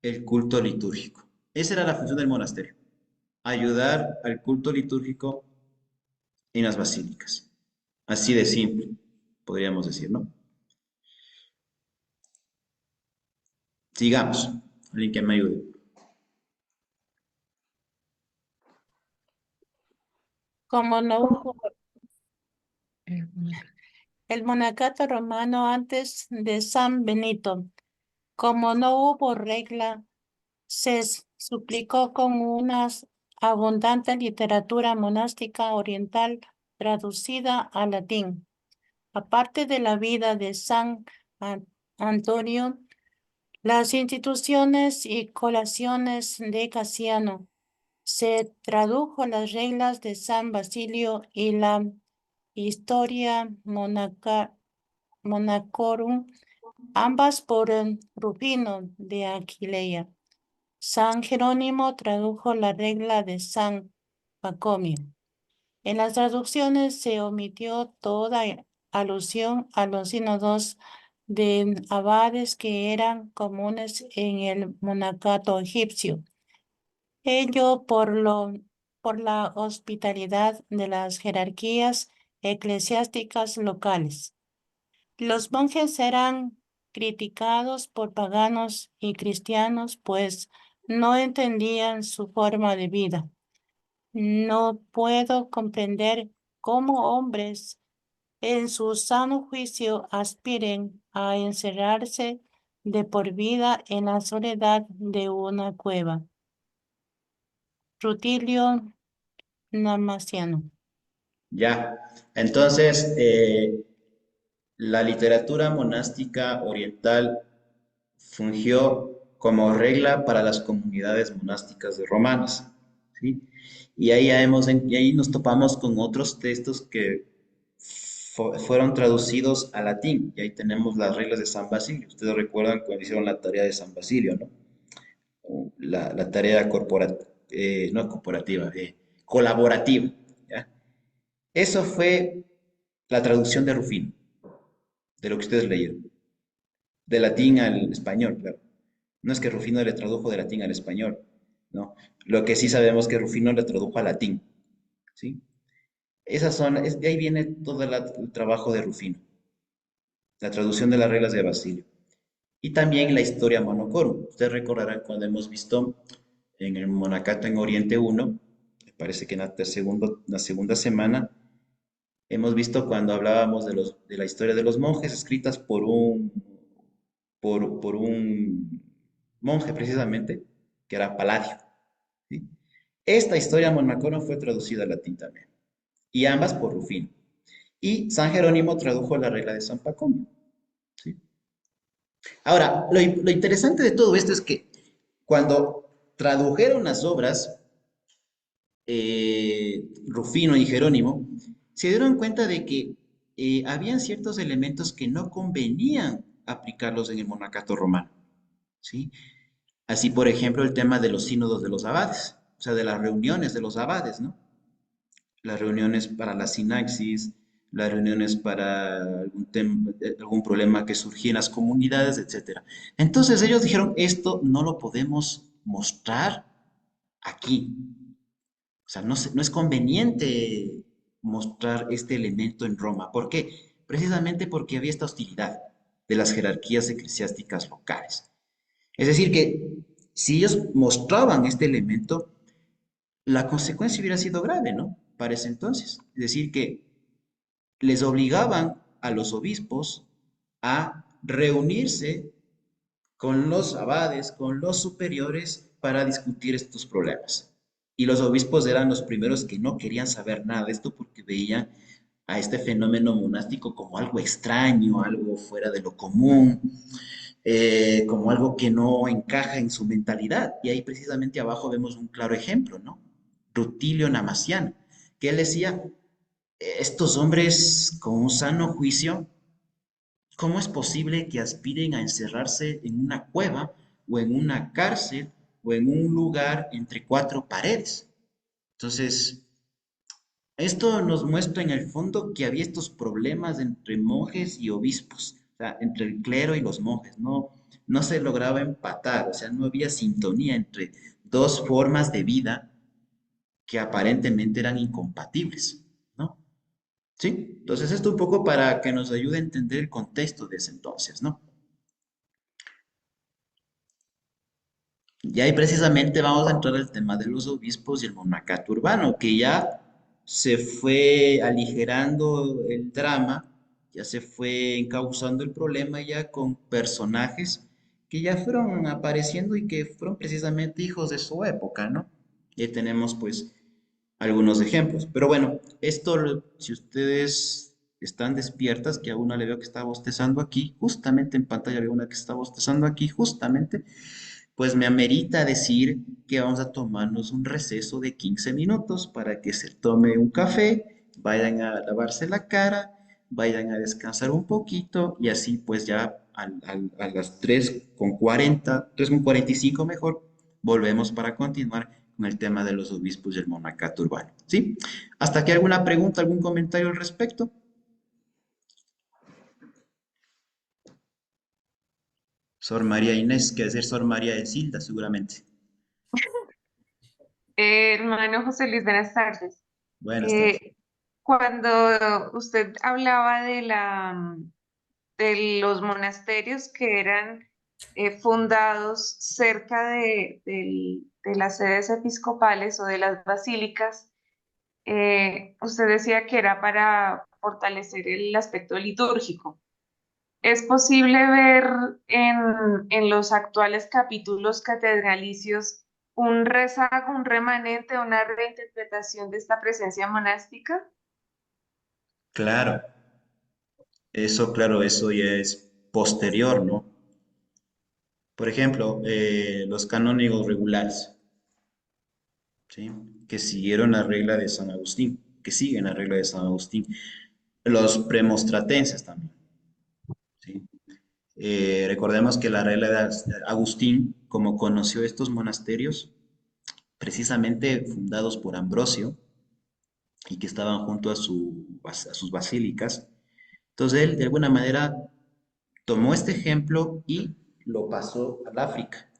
el culto litúrgico. Esa era la función del monasterio. Ayudar al culto litúrgico en las basílicas. Así de simple, podríamos decir, ¿no? Sigamos. Alguien que me ayude. Como no hubo el monacato romano antes de San Benito, como no hubo regla, suplicó con una abundante literatura monástica oriental traducida al latín. Aparte de la vida de San Antonio, las instituciones y colaciones de Casiano, se tradujo las reglas de San Basilio y la Historia Monacorum, ambas por Rufino de Aquilea. San Jerónimo tradujo la regla de San Pacomio. En las traducciones se omitió toda alusión a los sínodos de abades que eran comunes en el monacato egipcio. Ello por la hospitalidad de las jerarquías eclesiásticas locales. Los monjes eran criticados por paganos y cristianos, pues no entendían su forma de vida. No puedo comprender cómo hombres en su sano juicio aspiren a encerrarse de por vida en la soledad de una cueva. Rutilio Namaciano. Ya, entonces, la literatura monástica oriental fungió como regla para las comunidades monásticas de romanas, ¿sí? Y ahí, y ahí nos topamos con otros textos que fueron traducidos al latín, y ahí tenemos las reglas de San Basilio. Ustedes recuerdan cuando hicieron la tarea de San Basilio, ¿no? O la tarea no corporativa, colaborativa, ¿ya? Eso fue la traducción de Rufino, de lo que ustedes leyeron, de latín al español, claro. No es que Rufino le tradujo de latín al español, ¿no? Lo que sí sabemos que Rufino le tradujo al latín, ¿sí? De ahí viene todo el trabajo de Rufino, la traducción de las reglas de Basilio. Y también la historia Monocorum. Ustedes recordarán cuando hemos visto en el Monacato en Oriente 1, me parece que en la segunda semana, hemos visto cuando hablábamos de la historia de los monjes escritas por un monje precisamente, que era Paladio, ¿sí? Esta historia Monacorum fue traducida al latín también, y ambas por Rufino. Y San Jerónimo tradujo la regla de San Pacomio, ¿sí? Ahora, lo interesante de todo esto es que cuando tradujeron las obras, Rufino y Jerónimo, se dieron cuenta de que habían ciertos elementos que no convenían aplicarlos en el monacato romano, ¿sí? Así, por ejemplo, el tema de los sínodos de los abades, o sea, de las reuniones de los abades, ¿no? Las reuniones para la sinaxis, las reuniones para algún problema que surgía en las comunidades, etcétera. Entonces ellos dijeron, esto no lo podemos mostrar aquí. O sea, no es conveniente mostrar este elemento en Roma. ¿Por qué? Precisamente porque había esta hostilidad de las jerarquías eclesiásticas locales. Es decir, que si ellos mostraban este elemento, la consecuencia hubiera sido grave, ¿no? Para ese entonces. Es decir, que les obligaban a los obispos a reunirse con los abades, con los superiores, para discutir estos problemas. Y los obispos eran los primeros que no querían saber nada de esto porque veían a este fenómeno monástico como algo extraño, algo fuera de lo común, como algo que no encaja en su mentalidad. Y ahí precisamente abajo vemos un claro ejemplo, ¿no? Rutilio Namaciano, que él decía, estos hombres con un sano juicio, ¿cómo es posible que aspiren a encerrarse en una cueva o en una cárcel o en un lugar entre cuatro paredes? Entonces, esto nos muestra en el fondo que había estos problemas entre monjes y obispos, o sea, entre el clero y los monjes. No se lograba empatar, o sea, no había sintonía entre dos formas de vida que aparentemente eran incompatibles, ¿no? ¿Sí? Entonces, esto un poco para que nos ayude a entender el contexto de ese entonces, ¿no? Y ahí precisamente vamos a entrar al tema de los obispos y el monacato urbano, que ya se fue aligerando el drama, ya se fue encauzando el problema ya con personajes que ya fueron apareciendo y que fueron precisamente hijos de su época, ¿no? Y ahí tenemos pues algunos ejemplos. Pero bueno, esto, si ustedes están despiertas, que a una le veo que está bostezando aquí, justamente en pantalla veo una que está bostezando aquí, justamente pues me amerita decir que vamos a tomarnos un receso de 15 minutos para que se tome un café, vayan a lavarse la cara, vayan a descansar un poquito y así pues ya a las 3:40, 3:45 mejor, volvemos para continuar con el tema de los obispos y el monacato urbano. ¿Sí? ¿Hasta aquí alguna pregunta, algún comentario al respecto? Sor María Inés, que decir Sor María de Silda, seguramente. Hermano José Luis, buenas tardes. Buenas tardes. Cuando usted hablaba de los monasterios que eran fundados cerca de las sedes episcopales o de las basílicas, usted decía que era para fortalecer el aspecto litúrgico. ¿Es posible ver en los actuales capítulos catedralicios un rezago, un remanente, una reinterpretación de esta presencia monástica? Claro, claro, eso ya es posterior, ¿no? Por ejemplo, los canónigos regulares, ¿sí? Que siguieron la regla de San Agustín, que siguen la regla de San Agustín. Los premostratenses también, ¿sí? Recordemos que la regla de Agustín, como conoció estos monasterios, precisamente fundados por Ambrosio, y que estaban junto a sus basílicas, entonces él de alguna manera tomó este ejemplo y lo pasó al África,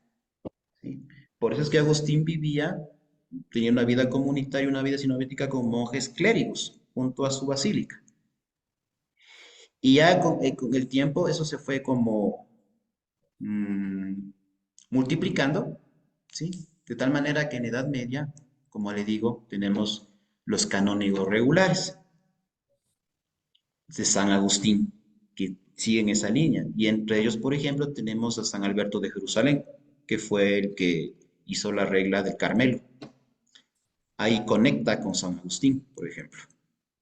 ¿sí? Por eso es que Agustín tenía una vida comunitaria, una vida sinodética con monjes clérigos junto a su basílica. Y ya con el tiempo eso se fue como mm, multiplicando, ¿sí? De tal manera que en Edad Media, como le digo, tenemos los canónigos regulares de San Agustín, que siguen esa línea. Y entre ellos, por ejemplo, tenemos a San Alberto de Jerusalén, que fue el que hizo la regla del Carmelo. Ahí conecta con San Agustín, por ejemplo.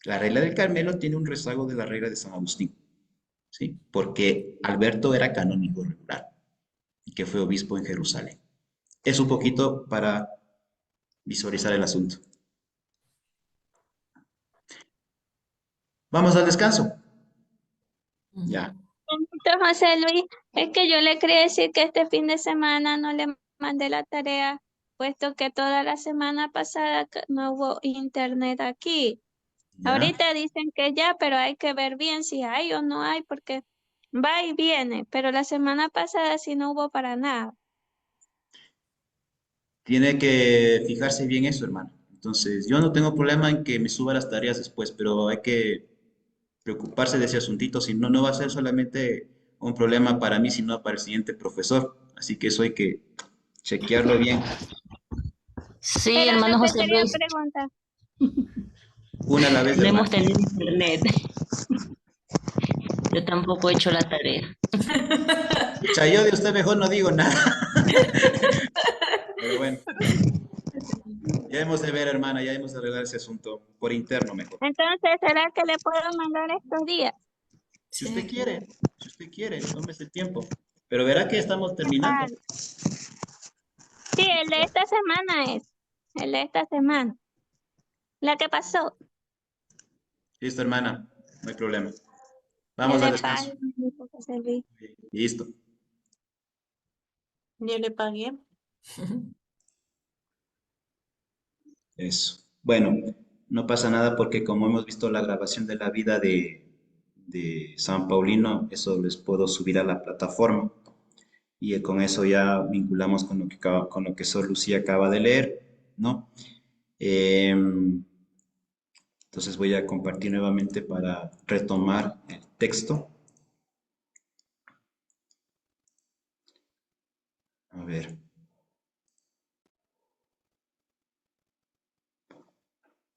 La regla del Carmelo tiene un rezago de la regla de San Agustín, ¿sí? Porque Alberto era canónigo regular y que fue obispo en Jerusalén. Es un poquito para visualizar el asunto. Vamos al descanso. Ya. Señorito José Luis, es que yo le quería decir que este fin de semana no le mandé la tarea, puesto que toda la semana pasada no hubo internet aquí. Ya. Ahorita dicen que ya, pero hay que ver bien si hay o no hay, porque va y viene, pero la semana pasada sí no hubo para nada. Tiene que fijarse bien eso, hermano. Entonces, yo no tengo problema en que me suba las tareas después, pero hay que preocuparse de ese asuntito, si no, no va a ser solamente un problema para mí, sino para el siguiente profesor. Así que eso hay que chequearlo bien. Sí, Pero hermano yo te José quería Luis, preguntar. Una a la vez, no hermano. hemos tenido internet. Yo tampoco he hecho la tarea. Pucha, yo de usted mejor no digo nada. Pero bueno, ya hemos de ver, hermana, ya hemos de arreglar ese asunto por interno mejor. Entonces, ¿será que le puedo mandar estos días? Si usted quiere, tómese el tiempo. Pero verá que estamos terminando. Sí, el de esta semana es. El de esta semana. La que pasó. Listo, hermana, no hay problema. Vamos al descanso. Listo. Yo le pagué. Eso. Bueno, no pasa nada porque como hemos visto la grabación de la vida de San Paulino, eso les puedo subir a la plataforma. Y con eso ya vinculamos con con lo que Sor Lucía acaba de leer, ¿no? Entonces voy a compartir nuevamente para retomar el texto. A ver.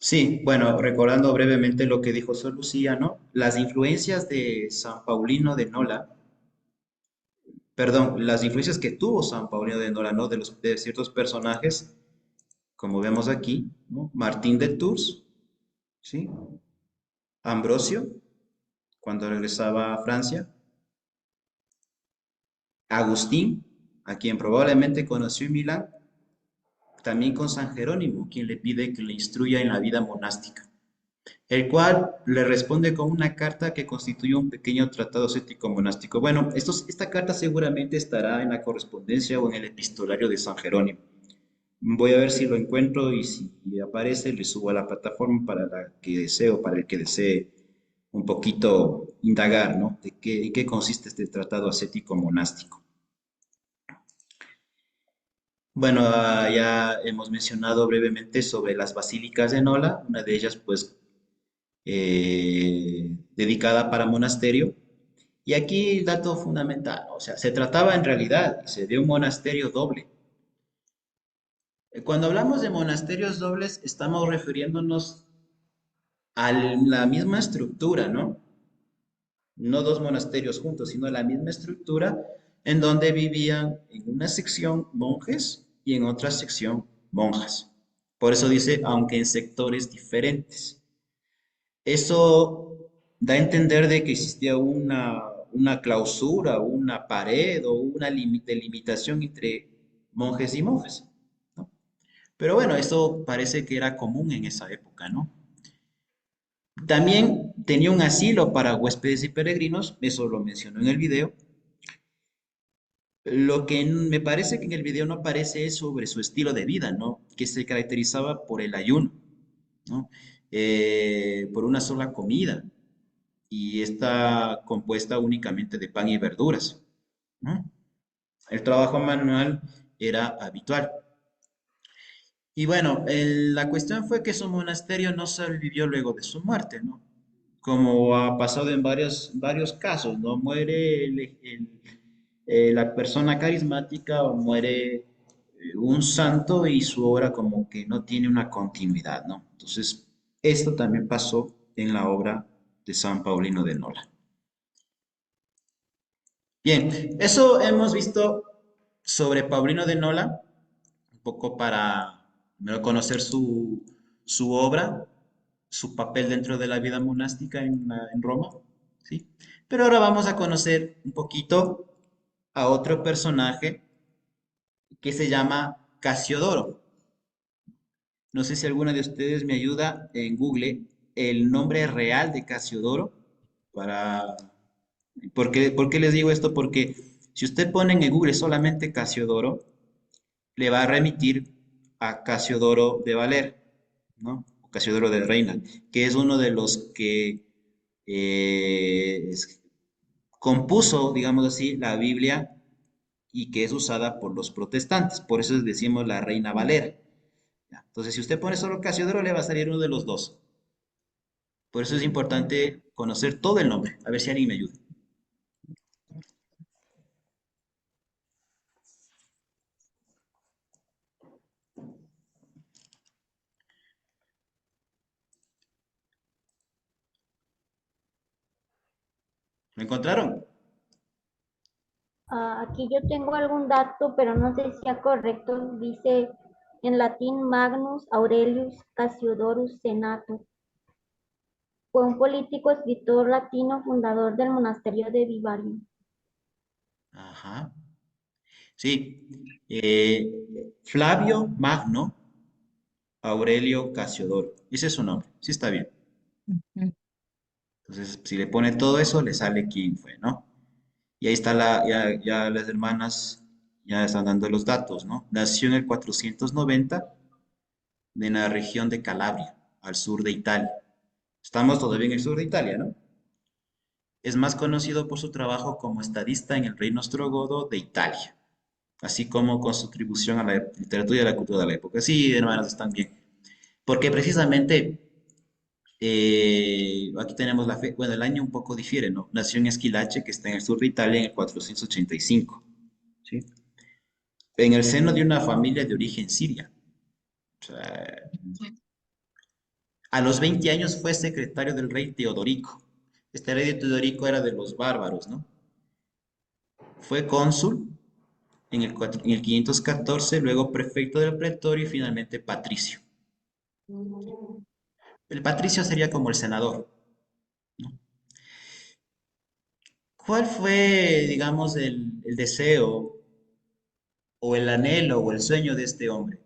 Sí, bueno, recordando brevemente lo que dijo Sor Lucía, ¿no? Las influencias de San Paulino de Nola, perdón, las influencias que tuvo San Paulino de Nola, ¿no? De ciertos personajes, como vemos aquí, ¿no? Martín de Tours, ¿sí? Ambrosio, cuando regresaba a Francia, Agustín, a quien probablemente conoció en Milán, también con San Jerónimo, quien le pide que le instruya en la vida monástica, el cual le responde con una carta que constituye un pequeño tratado ascético monástico. Bueno, esta carta seguramente estará en la correspondencia o en el epistolario de San Jerónimo. Voy a ver si lo encuentro y si aparece, le subo a la plataforma para la que deseo, para el que desee un poquito indagar, ¿no? En qué consiste este tratado ascético monástico. Bueno, ya hemos mencionado brevemente sobre las basílicas de Nola, una de ellas pues dedicada para monasterio. Y aquí el dato fundamental, o sea, se trataba en realidad de un monasterio doble. Cuando hablamos de monasterios dobles, estamos refiriéndonos a la misma estructura, ¿no? No dos monasterios juntos, sino la misma estructura en donde vivían en una sección monjes y en otra sección monjas. Por eso dice, aunque en sectores diferentes. Eso da a entender de que existía una clausura, una pared o una delimitación entre monjes y monjes, ¿no? Pero bueno, eso parece que era común en esa época, ¿no? También tenía un asilo para huéspedes y peregrinos, eso lo mencionó en el video. Lo que me parece que en el video no aparece es sobre su estilo de vida, ¿no? Que se caracterizaba por el ayuno, ¿no? Por una sola comida y está compuesta únicamente de pan y verduras, ¿no? El trabajo manual era habitual. Y bueno, la cuestión fue que su monasterio no sobrevivió luego de su muerte, ¿no? Como ha pasado en varios casos, ¿no? Muere la persona carismática o muere un santo y su obra como que no tiene una continuidad, ¿no? Entonces, esto también pasó en la obra de San Paulino de Nola. Bien, eso hemos visto sobre Paulino de Nola, un poco para primero conocer su obra, su papel dentro de la vida monástica en Roma, ¿sí? Pero ahora vamos a conocer un poquito a otro personaje que se llama Casiodoro. No sé si alguna de ustedes me ayuda en Google el nombre real de Casiodoro para... por qué les digo esto? Porque si usted pone en el Google solamente Casiodoro, le va a remitir a Casiodoro de Valer, ¿no? O Casiodoro de Reina, que es uno de los que compuso, digamos así, la Biblia y que es usada por los protestantes. Por eso decimos la Reina Valera. ¿Ya? Entonces, si usted pone solo Casiodoro, le va a salir uno de los dos. Por eso es importante conocer todo el nombre. A ver si alguien me ayuda. ¿Me encontraron? Aquí yo tengo algún dato, pero no sé si sea correcto. Dice en latín Magnus Aurelius Cassiodorus Senator. Fue un político, escritor latino, fundador del monasterio de Vivarium. Ajá. Sí. Flavio Magno Aurelio Casiodoro. Ese es su nombre. Sí está bien. Entonces, si le pone todo eso, le sale quién fue, ¿no? Y ahí está ya las hermanas ya están dando los datos, ¿no? Nació en el 490 en la región de Calabria, al sur de Italia. Estamos todavía en el sur de Italia, ¿no? Es más conocido por su trabajo como estadista en el reino ostrogodo de Italia, así como con su contribución a la literatura y a la cultura de la época. Sí, hermanos, están bien. Porque precisamente aquí tenemos la fe, bueno, el año un poco difiere, ¿no? Nació en Esquilache, que está en el sur de Italia, en el 485, ¿sí? En el seno de una familia de origen siria. O sea, A los 20 años fue secretario del rey Teodorico. Este rey de Teodorico era de los bárbaros, ¿no? Fue cónsul en el 514, luego prefecto del pretorio y finalmente patricio. El patricio sería como el senador, ¿no? ¿Cuál fue, digamos, el deseo o el anhelo o el sueño de este hombre?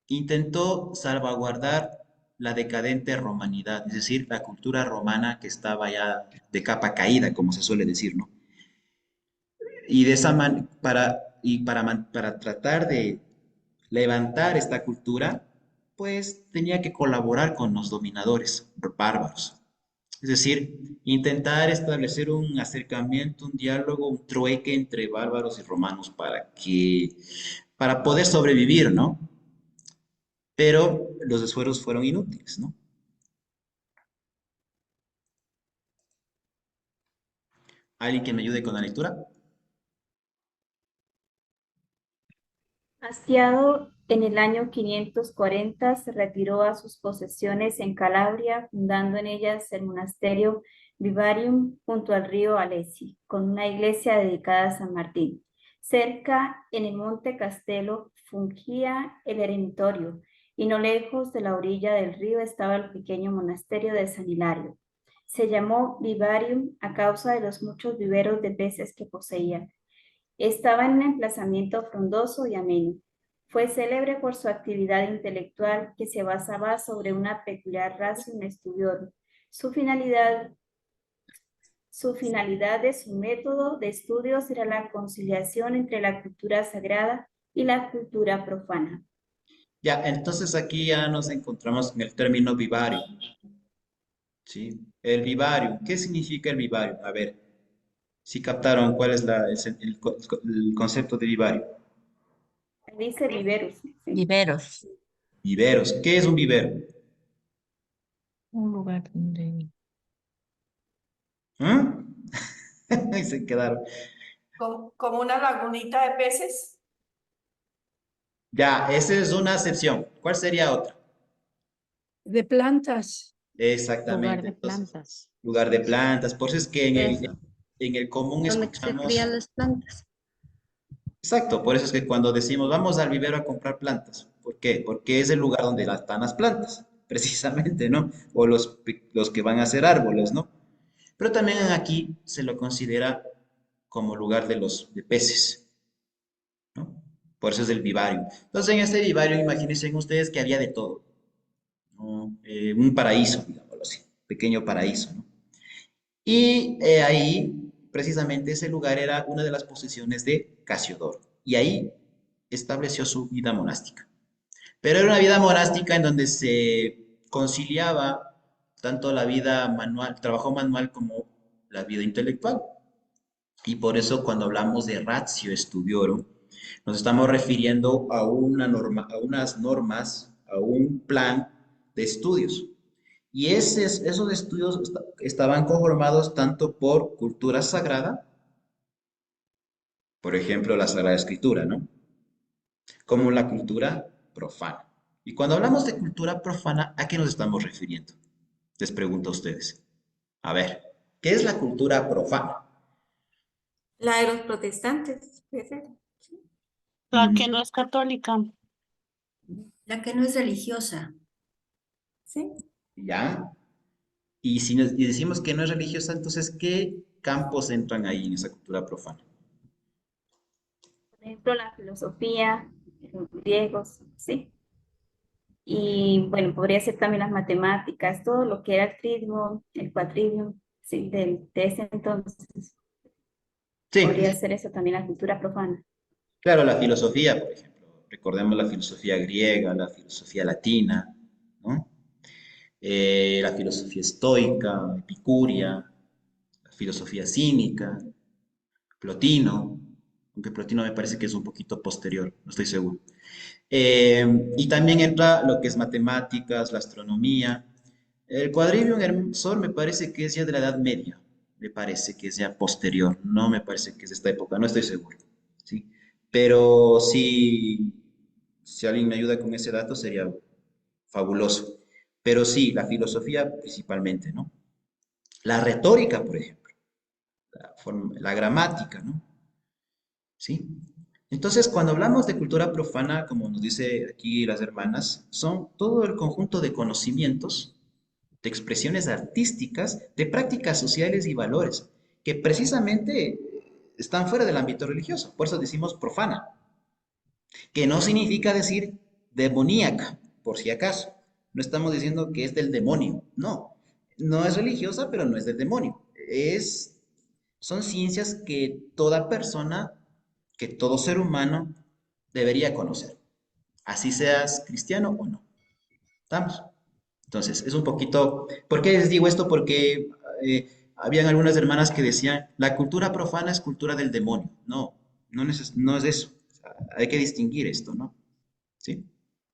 Intentó salvaguardar la decadente romanidad, es decir, la cultura romana que estaba ya de capa caída, como se suele decir, ¿no? Y de esa para tratar de levantar esta cultura, pues tenía que colaborar con los dominadores bárbaros. Es decir, intentar establecer un acercamiento, un diálogo, un trueque entre bárbaros y romanos para poder sobrevivir, ¿no? Pero los esfuerzos fueron inútiles, ¿no? ¿Alguien que me ayude con la lectura? Hastiado, en el año 540 se retiró a sus posesiones en Calabria, fundando en ellas el monasterio Vivarium junto al río Alesi, con una iglesia dedicada a San Martín. Cerca, en el monte Castelo, fungía el eremitorio, y no lejos de la orilla del río estaba el pequeño monasterio de San Hilario. Se llamó Vivarium a causa de los muchos viveros de peces que poseía. Estaba en un emplazamiento frondoso y ameno. Fue célebre por su actividad intelectual que se basaba sobre una peculiar ratio studiorum. Su finalidad de su método de estudios era la conciliación entre la cultura sagrada y la cultura profana. Ya, entonces aquí ya nos encontramos en el término vivario, ¿sí? El vivario, ¿qué significa el vivario? A ver, si captaron cuál es el concepto de vivario. Dice viveros. Sí. Viveros. Viveros, ¿qué es un vivero? Un lugar donde... ¿Ah? Ahí se quedaron. Como una lagunita de peces. Ya, esa es una acepción. ¿Cuál sería otra? De plantas. Exactamente. Lugar de Entonces, plantas. lugar de plantas. Por eso es que Eso. en el común Donde se escuchamos. crían las plantas. Exacto, por eso es que cuando decimos vamos al vivero a comprar plantas, ¿por qué? Porque es el lugar donde están las plantas, precisamente, ¿no? O los que van a ser árboles, ¿no? Pero también aquí se lo considera como lugar de peces, ¿no? Por eso es el vivario. Entonces, en este vivario, imagínense ustedes que había de todo, ¿no? Un paraíso, digámoslo así, pequeño paraíso, ¿no? Y ahí, precisamente, ese lugar era una de las posesiones de Casiodoro. Y ahí estableció su vida monástica. Pero era una vida monástica en donde se conciliaba tanto la vida manual, trabajo manual, como la vida intelectual. Y por eso cuando hablamos de ratio studiorum, nos estamos refiriendo a a unas normas, a un plan de estudios. Y esos estudios estaban conformados tanto por cultura sagrada, por ejemplo, la Sagrada Escritura, ¿no? Como la cultura profana. Y cuando hablamos de cultura profana, ¿a qué nos estamos refiriendo? Les pregunto a ustedes. A ver, ¿qué es la cultura profana? La de los protestantes, puede ser. La que no es católica. La que no es religiosa. ¿Sí? ¿Ya? Y decimos que no es religiosa, entonces, ¿qué campos entran ahí en esa cultura profana? Por ejemplo, la filosofía, los griegos, ¿sí? Y bueno, podría ser también las matemáticas, todo lo que era el trivium, el quadrivium, ¿sí? De ese entonces. Sí, Podría ser eso también la cultura profana. claro, la filosofía, por ejemplo. Recordemos la filosofía griega, la filosofía latina, ¿no? La filosofía estoica, epicuria, la filosofía cínica, Plotino, aunque Plotino me parece que es un poquito posterior, no estoy seguro. Y también entra lo que es matemáticas, la astronomía. El quadrivium Sol me parece que es ya de la Edad Media, me parece que es ya posterior, no me parece que es de esta época, no estoy seguro, ¿sí? Pero si alguien me ayuda con ese dato sería fabuloso. pero sí, la filosofía principalmente, ¿no? La retórica, por ejemplo, la gramática, ¿no? ¿Sí? Entonces, cuando hablamos de cultura profana, como nos dice aquí las hermanas, son todo el conjunto de conocimientos, de expresiones artísticas, de prácticas sociales y valores, que precisamente están fuera del ámbito religioso. Por eso decimos profana, que no significa decir demoníaca, por si acaso. No estamos diciendo que es del demonio, no. No es religiosa, pero no es del demonio. Son ciencias que toda persona, que todo ser humano debería conocer, así seas cristiano o no. ¿Estamos? Entonces, es un poquito. ¿Por qué les digo esto? Porque habían algunas hermanas que decían, la cultura profana es cultura del demonio. No, no es eso. O sea, hay que distinguir esto, ¿no? ¿Sí?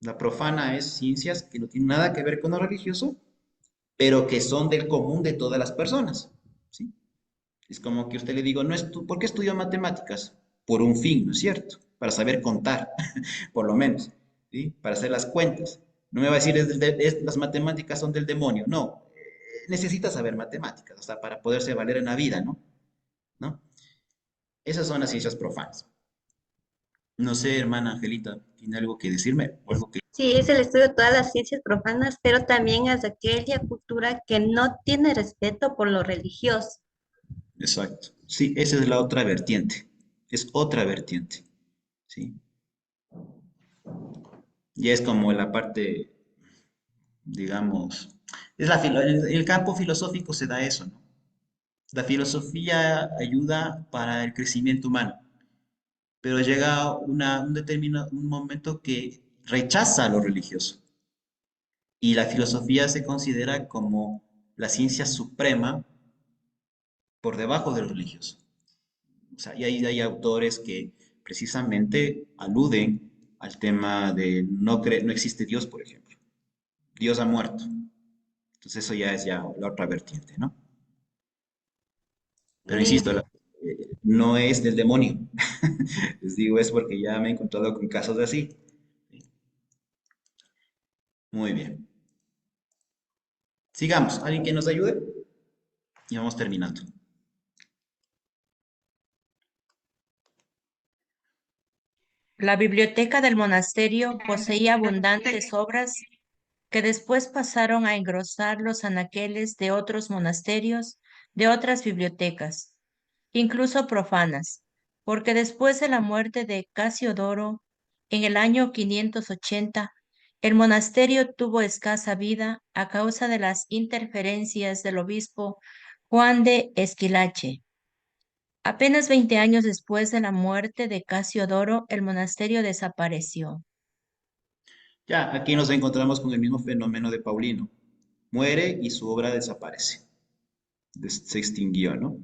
La profana es ciencias que no tienen nada que ver con lo religioso, pero que son del común de todas las personas. ¿Sí? Es como que usted le digo, no ¿por qué estudio matemáticas? Por un fin, ¿no es cierto? Para saber contar, por lo menos, ¿sí? Para hacer las cuentas. No me va a decir, las matemáticas son del demonio. No, necesita saber matemáticas, o sea, para poderse valer en la vida, ¿no? ¿No? Esas son las ciencias profanas. No sé, hermana Angelita, ¿tiene algo que decirme? ¿O algo que... Sí, es el estudio de todas las ciencias profanas, pero también es de aquella cultura que no tiene respeto por lo religioso. Exacto. Sí, esa es la otra vertiente. Es otra vertiente. ¿Sí? Y es como la parte, digamos, en el campo filosófico se da eso, ¿no? La filosofía ayuda para el crecimiento humano, pero llega un momento que rechaza lo religioso. Y la filosofía se considera como la ciencia suprema por debajo de lo religioso. O sea, y hay autores que precisamente aluden al tema de no existe Dios, por ejemplo. Dios ha muerto. Entonces eso ya es la otra vertiente, ¿no? Pero insisto, no es del demonio. Les digo, es porque ya me he encontrado con casos así. Muy bien. Sigamos. ¿Alguien que nos ayude? Y vamos terminando. La biblioteca del monasterio poseía abundantes obras que después pasaron a engrosar los anaqueles de otros monasterios, de otras bibliotecas, incluso profanas, porque después de la muerte de Casiodoro, en el año 580, el monasterio tuvo escasa vida a causa de las interferencias del obispo Juan de Esquilache. Apenas 20 años después de la muerte de Casiodoro, el monasterio desapareció. Ya, aquí nos encontramos con el mismo fenómeno de Paulino. Muere y su obra desaparece. Se extinguió, ¿no?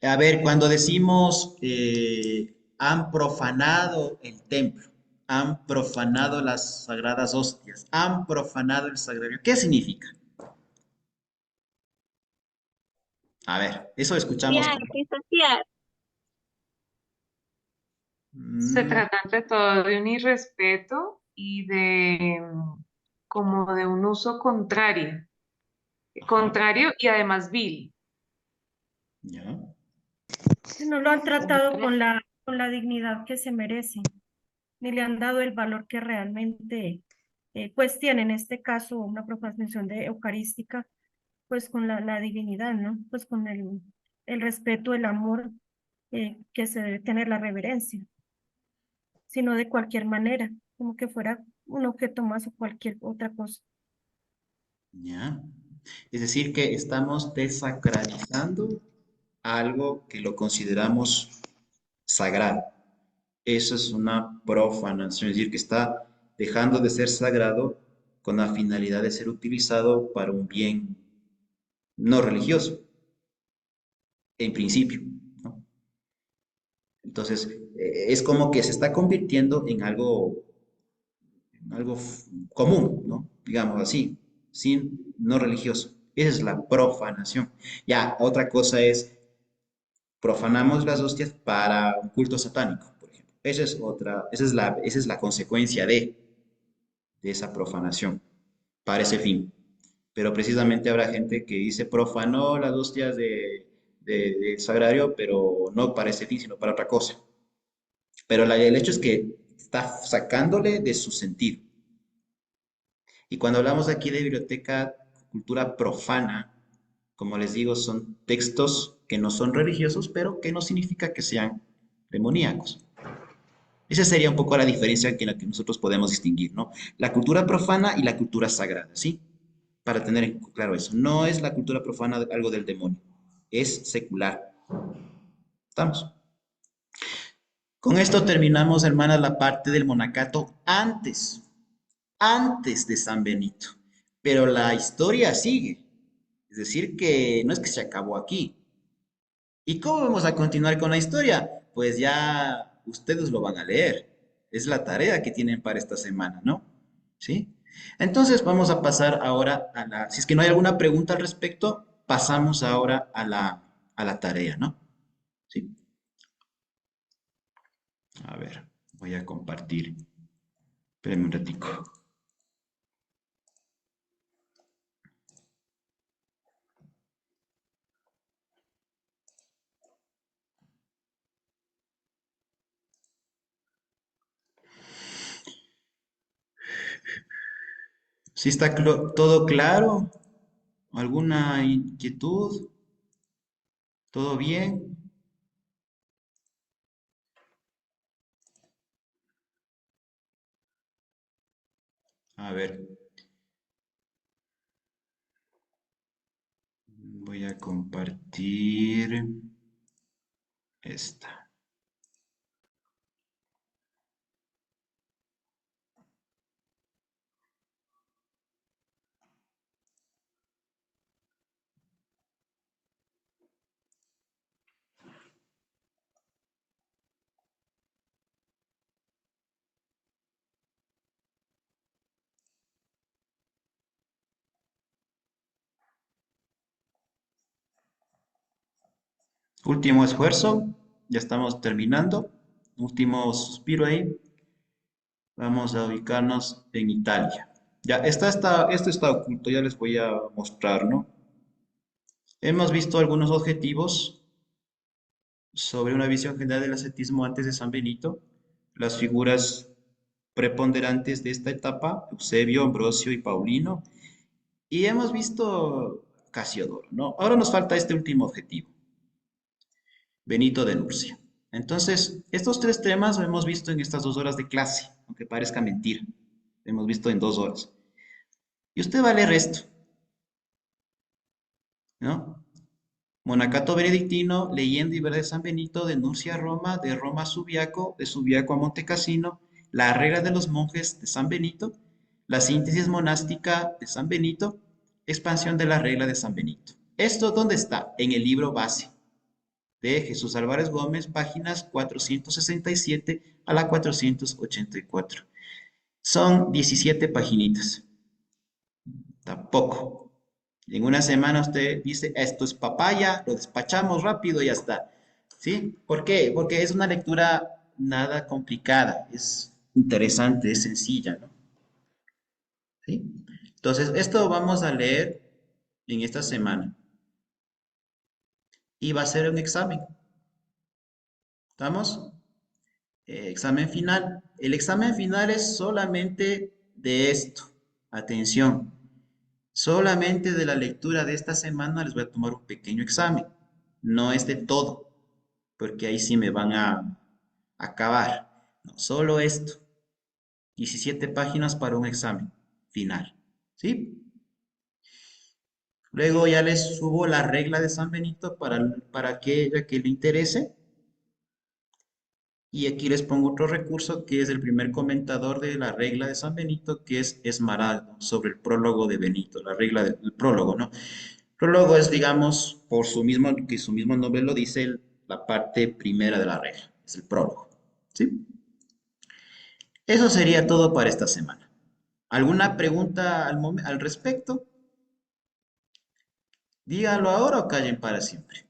A ver, cuando decimos han profanado el templo, han profanado las sagradas hostias, han profanado el sagrario, ¿qué significa? A ver, eso escuchamos Pisotear, como... pisotear. Se mm, trata ante todo de un irrespeto y de como de un uso contrario, ajá, y además vil. ya, No lo han tratado con la dignidad que se merecen, ni le han dado el valor que realmente pues tiene, en este caso, una profanación de eucarística, pues con la divinidad, ¿no? Pues con el respeto, el amor que se debe tener, la reverencia, sino de cualquier manera, como que fuera un objeto más o cualquier otra cosa. ya. Es decir, que estamos desacralizando algo que lo consideramos sagrado. Eso es una profanación, es decir, que está dejando de ser sagrado con la finalidad de ser utilizado para un bien no religioso, en principio, ¿no? Entonces, es como que se está convirtiendo en algo común, ¿no? Digamos así, sin no religioso. Esa es la profanación. Ya, otra cosa es, profanamos las hostias para un culto satánico, por ejemplo. Esa es la consecuencia de. de esa profanación para ese fin. Pero precisamente habrá gente que dice profanó las hostias del sagrario, pero no para ese fin, sino para otra cosa. Pero el hecho es que está sacándole de su sentido. Y cuando hablamos aquí de biblioteca, cultura profana, como les digo, son textos que no son religiosos, pero que no significa que sean demoníacos. Esa sería un poco la diferencia en la que nosotros podemos distinguir, ¿no? La cultura profana y la cultura sagrada, ¿sí? Para tener en claro eso. No es la cultura profana algo del demonio, es secular. ¿Estamos? Con esto terminamos, hermanas, la parte del monacato antes de San Benito. Pero la historia sigue. Es decir, que no es que se acabó aquí. ¿Y cómo vamos a continuar con la historia? Pues ya ustedes lo van a leer. Es la tarea que tienen para esta semana, ¿no? ¿Sí? Entonces vamos a pasar ahora a la... Si es que no hay alguna pregunta al respecto, pasamos ahora a la tarea, ¿no? Sí. A ver, voy a compartir. Espérenme un ratico. ¿Sí está todo claro? ¿Alguna inquietud? ¿Todo bien? A ver, voy a compartir esta. Último esfuerzo, ya estamos terminando. Último suspiro ahí. Vamos a ubicarnos en Italia. Ya, esto está oculto, ya les voy a mostrar, ¿no? Hemos visto algunos objetivos sobre una visión general del ascetismo antes de San Benito. Las figuras preponderantes de esta etapa, Eusebio, Ambrosio y Paulino. Y hemos visto Casiodoro, ¿no? Ahora nos falta este último objetivo. Benito de Nursia. Entonces, estos tres temas lo hemos visto en estas 2 horas de clase, aunque parezca mentira. Lo hemos visto en 2 horas. Y usted va a leer esto, ¿no? Monacato benedictino, leyenda y verdad de San Benito, de Nursia a Roma, de Roma a Subiaco, de Subiaco a Monte Cassino, la regla de los monjes de San Benito, la síntesis monástica de San Benito, expansión de la regla de San Benito. ¿Esto dónde está? En el libro base de Jesús Álvarez Gómez, páginas 467 a la 484. Son 17 paginitas. Tampoco. En una semana usted dice, esto es papaya, lo despachamos rápido y ya está. ¿Sí? ¿Por qué? Porque es una lectura nada complicada, es interesante, es sencilla, ¿no? ¿Sí? Entonces, esto vamos a leer en esta semana. Y va a ser un examen. ¿Estamos? Examen final. El examen final es solamente de esto. Atención. Solamente de la lectura de esta semana les voy a tomar un pequeño examen. No es de todo, porque ahí sí me van a acabar. No, solo esto. 17 páginas para un examen final. ¿Sí? Luego ya les subo la regla de San Benito para aquella que le interese. Y aquí les pongo otro recurso que es el primer comentador de la regla de San Benito, que es Esmeralda, sobre el prólogo de Benito, la regla del prólogo, ¿no? Prólogo es, digamos, que su mismo nombre lo dice, la parte primera de la regla, es el prólogo, ¿sí? Eso sería todo para esta semana. ¿Alguna pregunta al respecto? Dígalo ahora o callen para siempre.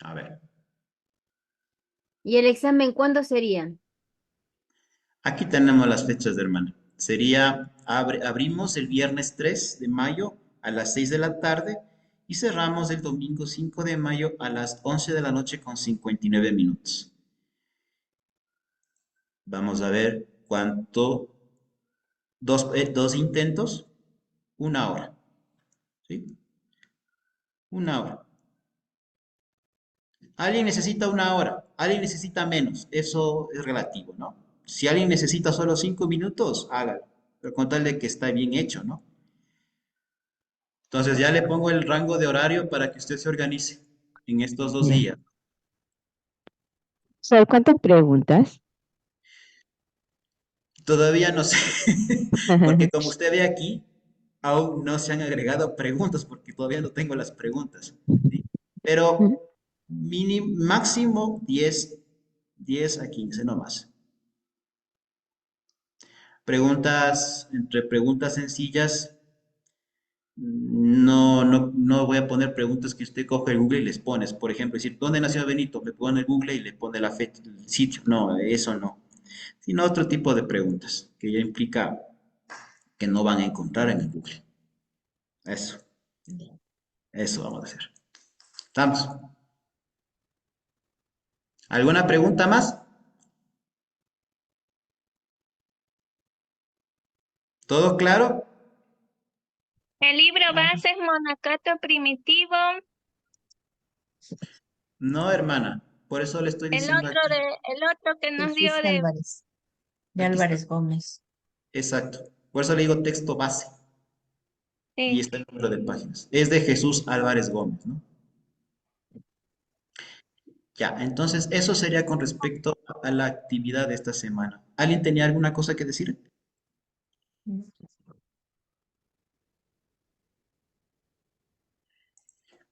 A ver. ¿Y el examen cuándo sería? Aquí tenemos las fechas de hermana. Sería, abrimos el viernes 3 de mayo a las 6 de la tarde y cerramos el domingo 5 de mayo a las 11 de la noche con 59 minutos. Vamos a ver cuánto, dos intentos, 1 hora, ¿sí? 1 hora. Alguien necesita 1 hora, alguien necesita menos, eso es relativo, ¿no? Si alguien necesita solo 5 minutos, hágalo, pero con tal de que está bien hecho, ¿no? Entonces ya le pongo el rango de horario para que usted se organice en estos 2 Ya. días. ¿Sabes cuántas preguntas? Todavía no sé, porque como usted ve aquí, aún no se han agregado preguntas porque todavía no tengo las preguntas, ¿sí? Pero máximo 10 a 15 no más. Preguntas, entre preguntas sencillas, no voy a poner preguntas que usted coge el Google y les pones. Por ejemplo, decir, ¿dónde nació Benito? Le pone el Google y le pone la fecha, el sitio. No, eso no. Sino otro tipo de preguntas que ya implica que no van a encontrar en el Google. Eso vamos a hacer. ¿Estamos? ¿Alguna pregunta más? ¿Todo claro? El libro base es Monacato Primitivo. No, hermana. Por eso le estoy diciendo aquí. El otro que nos dio Jesús de... Álvarez, de Aquí Álvarez está. Gómez. Exacto. Por eso le digo texto base. Y Sí. está el número de páginas. Es de Jesús Álvarez Gómez, ¿no? Ya, entonces eso sería con respecto a la actividad de esta semana. ¿Alguien tenía alguna cosa que decir?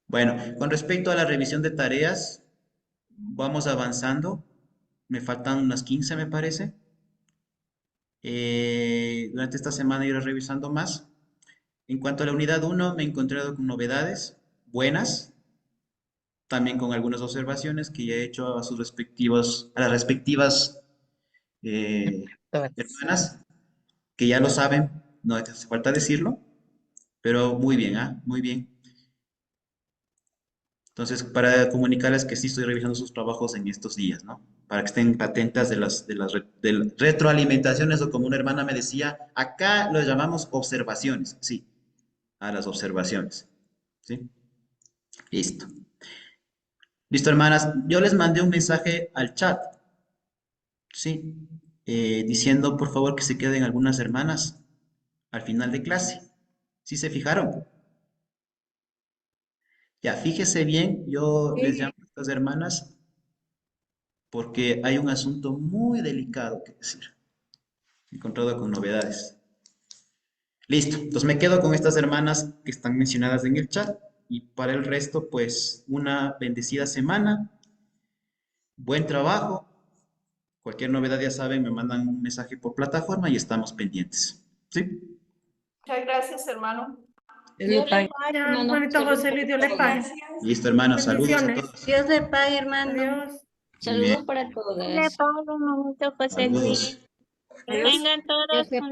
Bueno, con respecto a la revisión de tareas, vamos avanzando. Me faltan unas 15, me parece. Durante esta semana iré revisando más. En cuanto a la unidad 1, me he encontrado con novedades buenas, también con algunas observaciones que ya he hecho a las respectivas hermanas, que ya lo saben, no hace falta decirlo, pero muy bien, ¿ah? Muy bien. Entonces, para comunicarles que sí estoy revisando sus trabajos en estos días, ¿no? Para que estén atentas de las retroalimentaciones, o como una hermana me decía, acá lo llamamos observaciones, sí, a las observaciones, ¿sí? Listo. Listo, hermanas. Yo les mandé un mensaje al chat, ¿sí? Diciendo, por favor, que se queden algunas hermanas al final de clase. ¿Sí se fijaron? Ya, fíjese bien, yo les llamo a estas hermanas porque hay un asunto muy delicado que decir, encontrado con novedades. Listo, entonces me quedo con estas hermanas que están mencionadas en el chat y para el resto, pues una bendecida semana, buen trabajo. Cualquier novedad, ya saben, me mandan un mensaje por plataforma y estamos pendientes. ¿Sí? Muchas gracias, hermano. Dios le pague. Ya, bonito José Luis, Dios le pague. Listo, hermanos. Saludos a Bendiciones. todos. Dios le pague, hermano. Adiós. Muy bien. Saludos para todos. Le pago, manito José Saludos. Luis. Que Adiós. tengan todos Dios te un pague.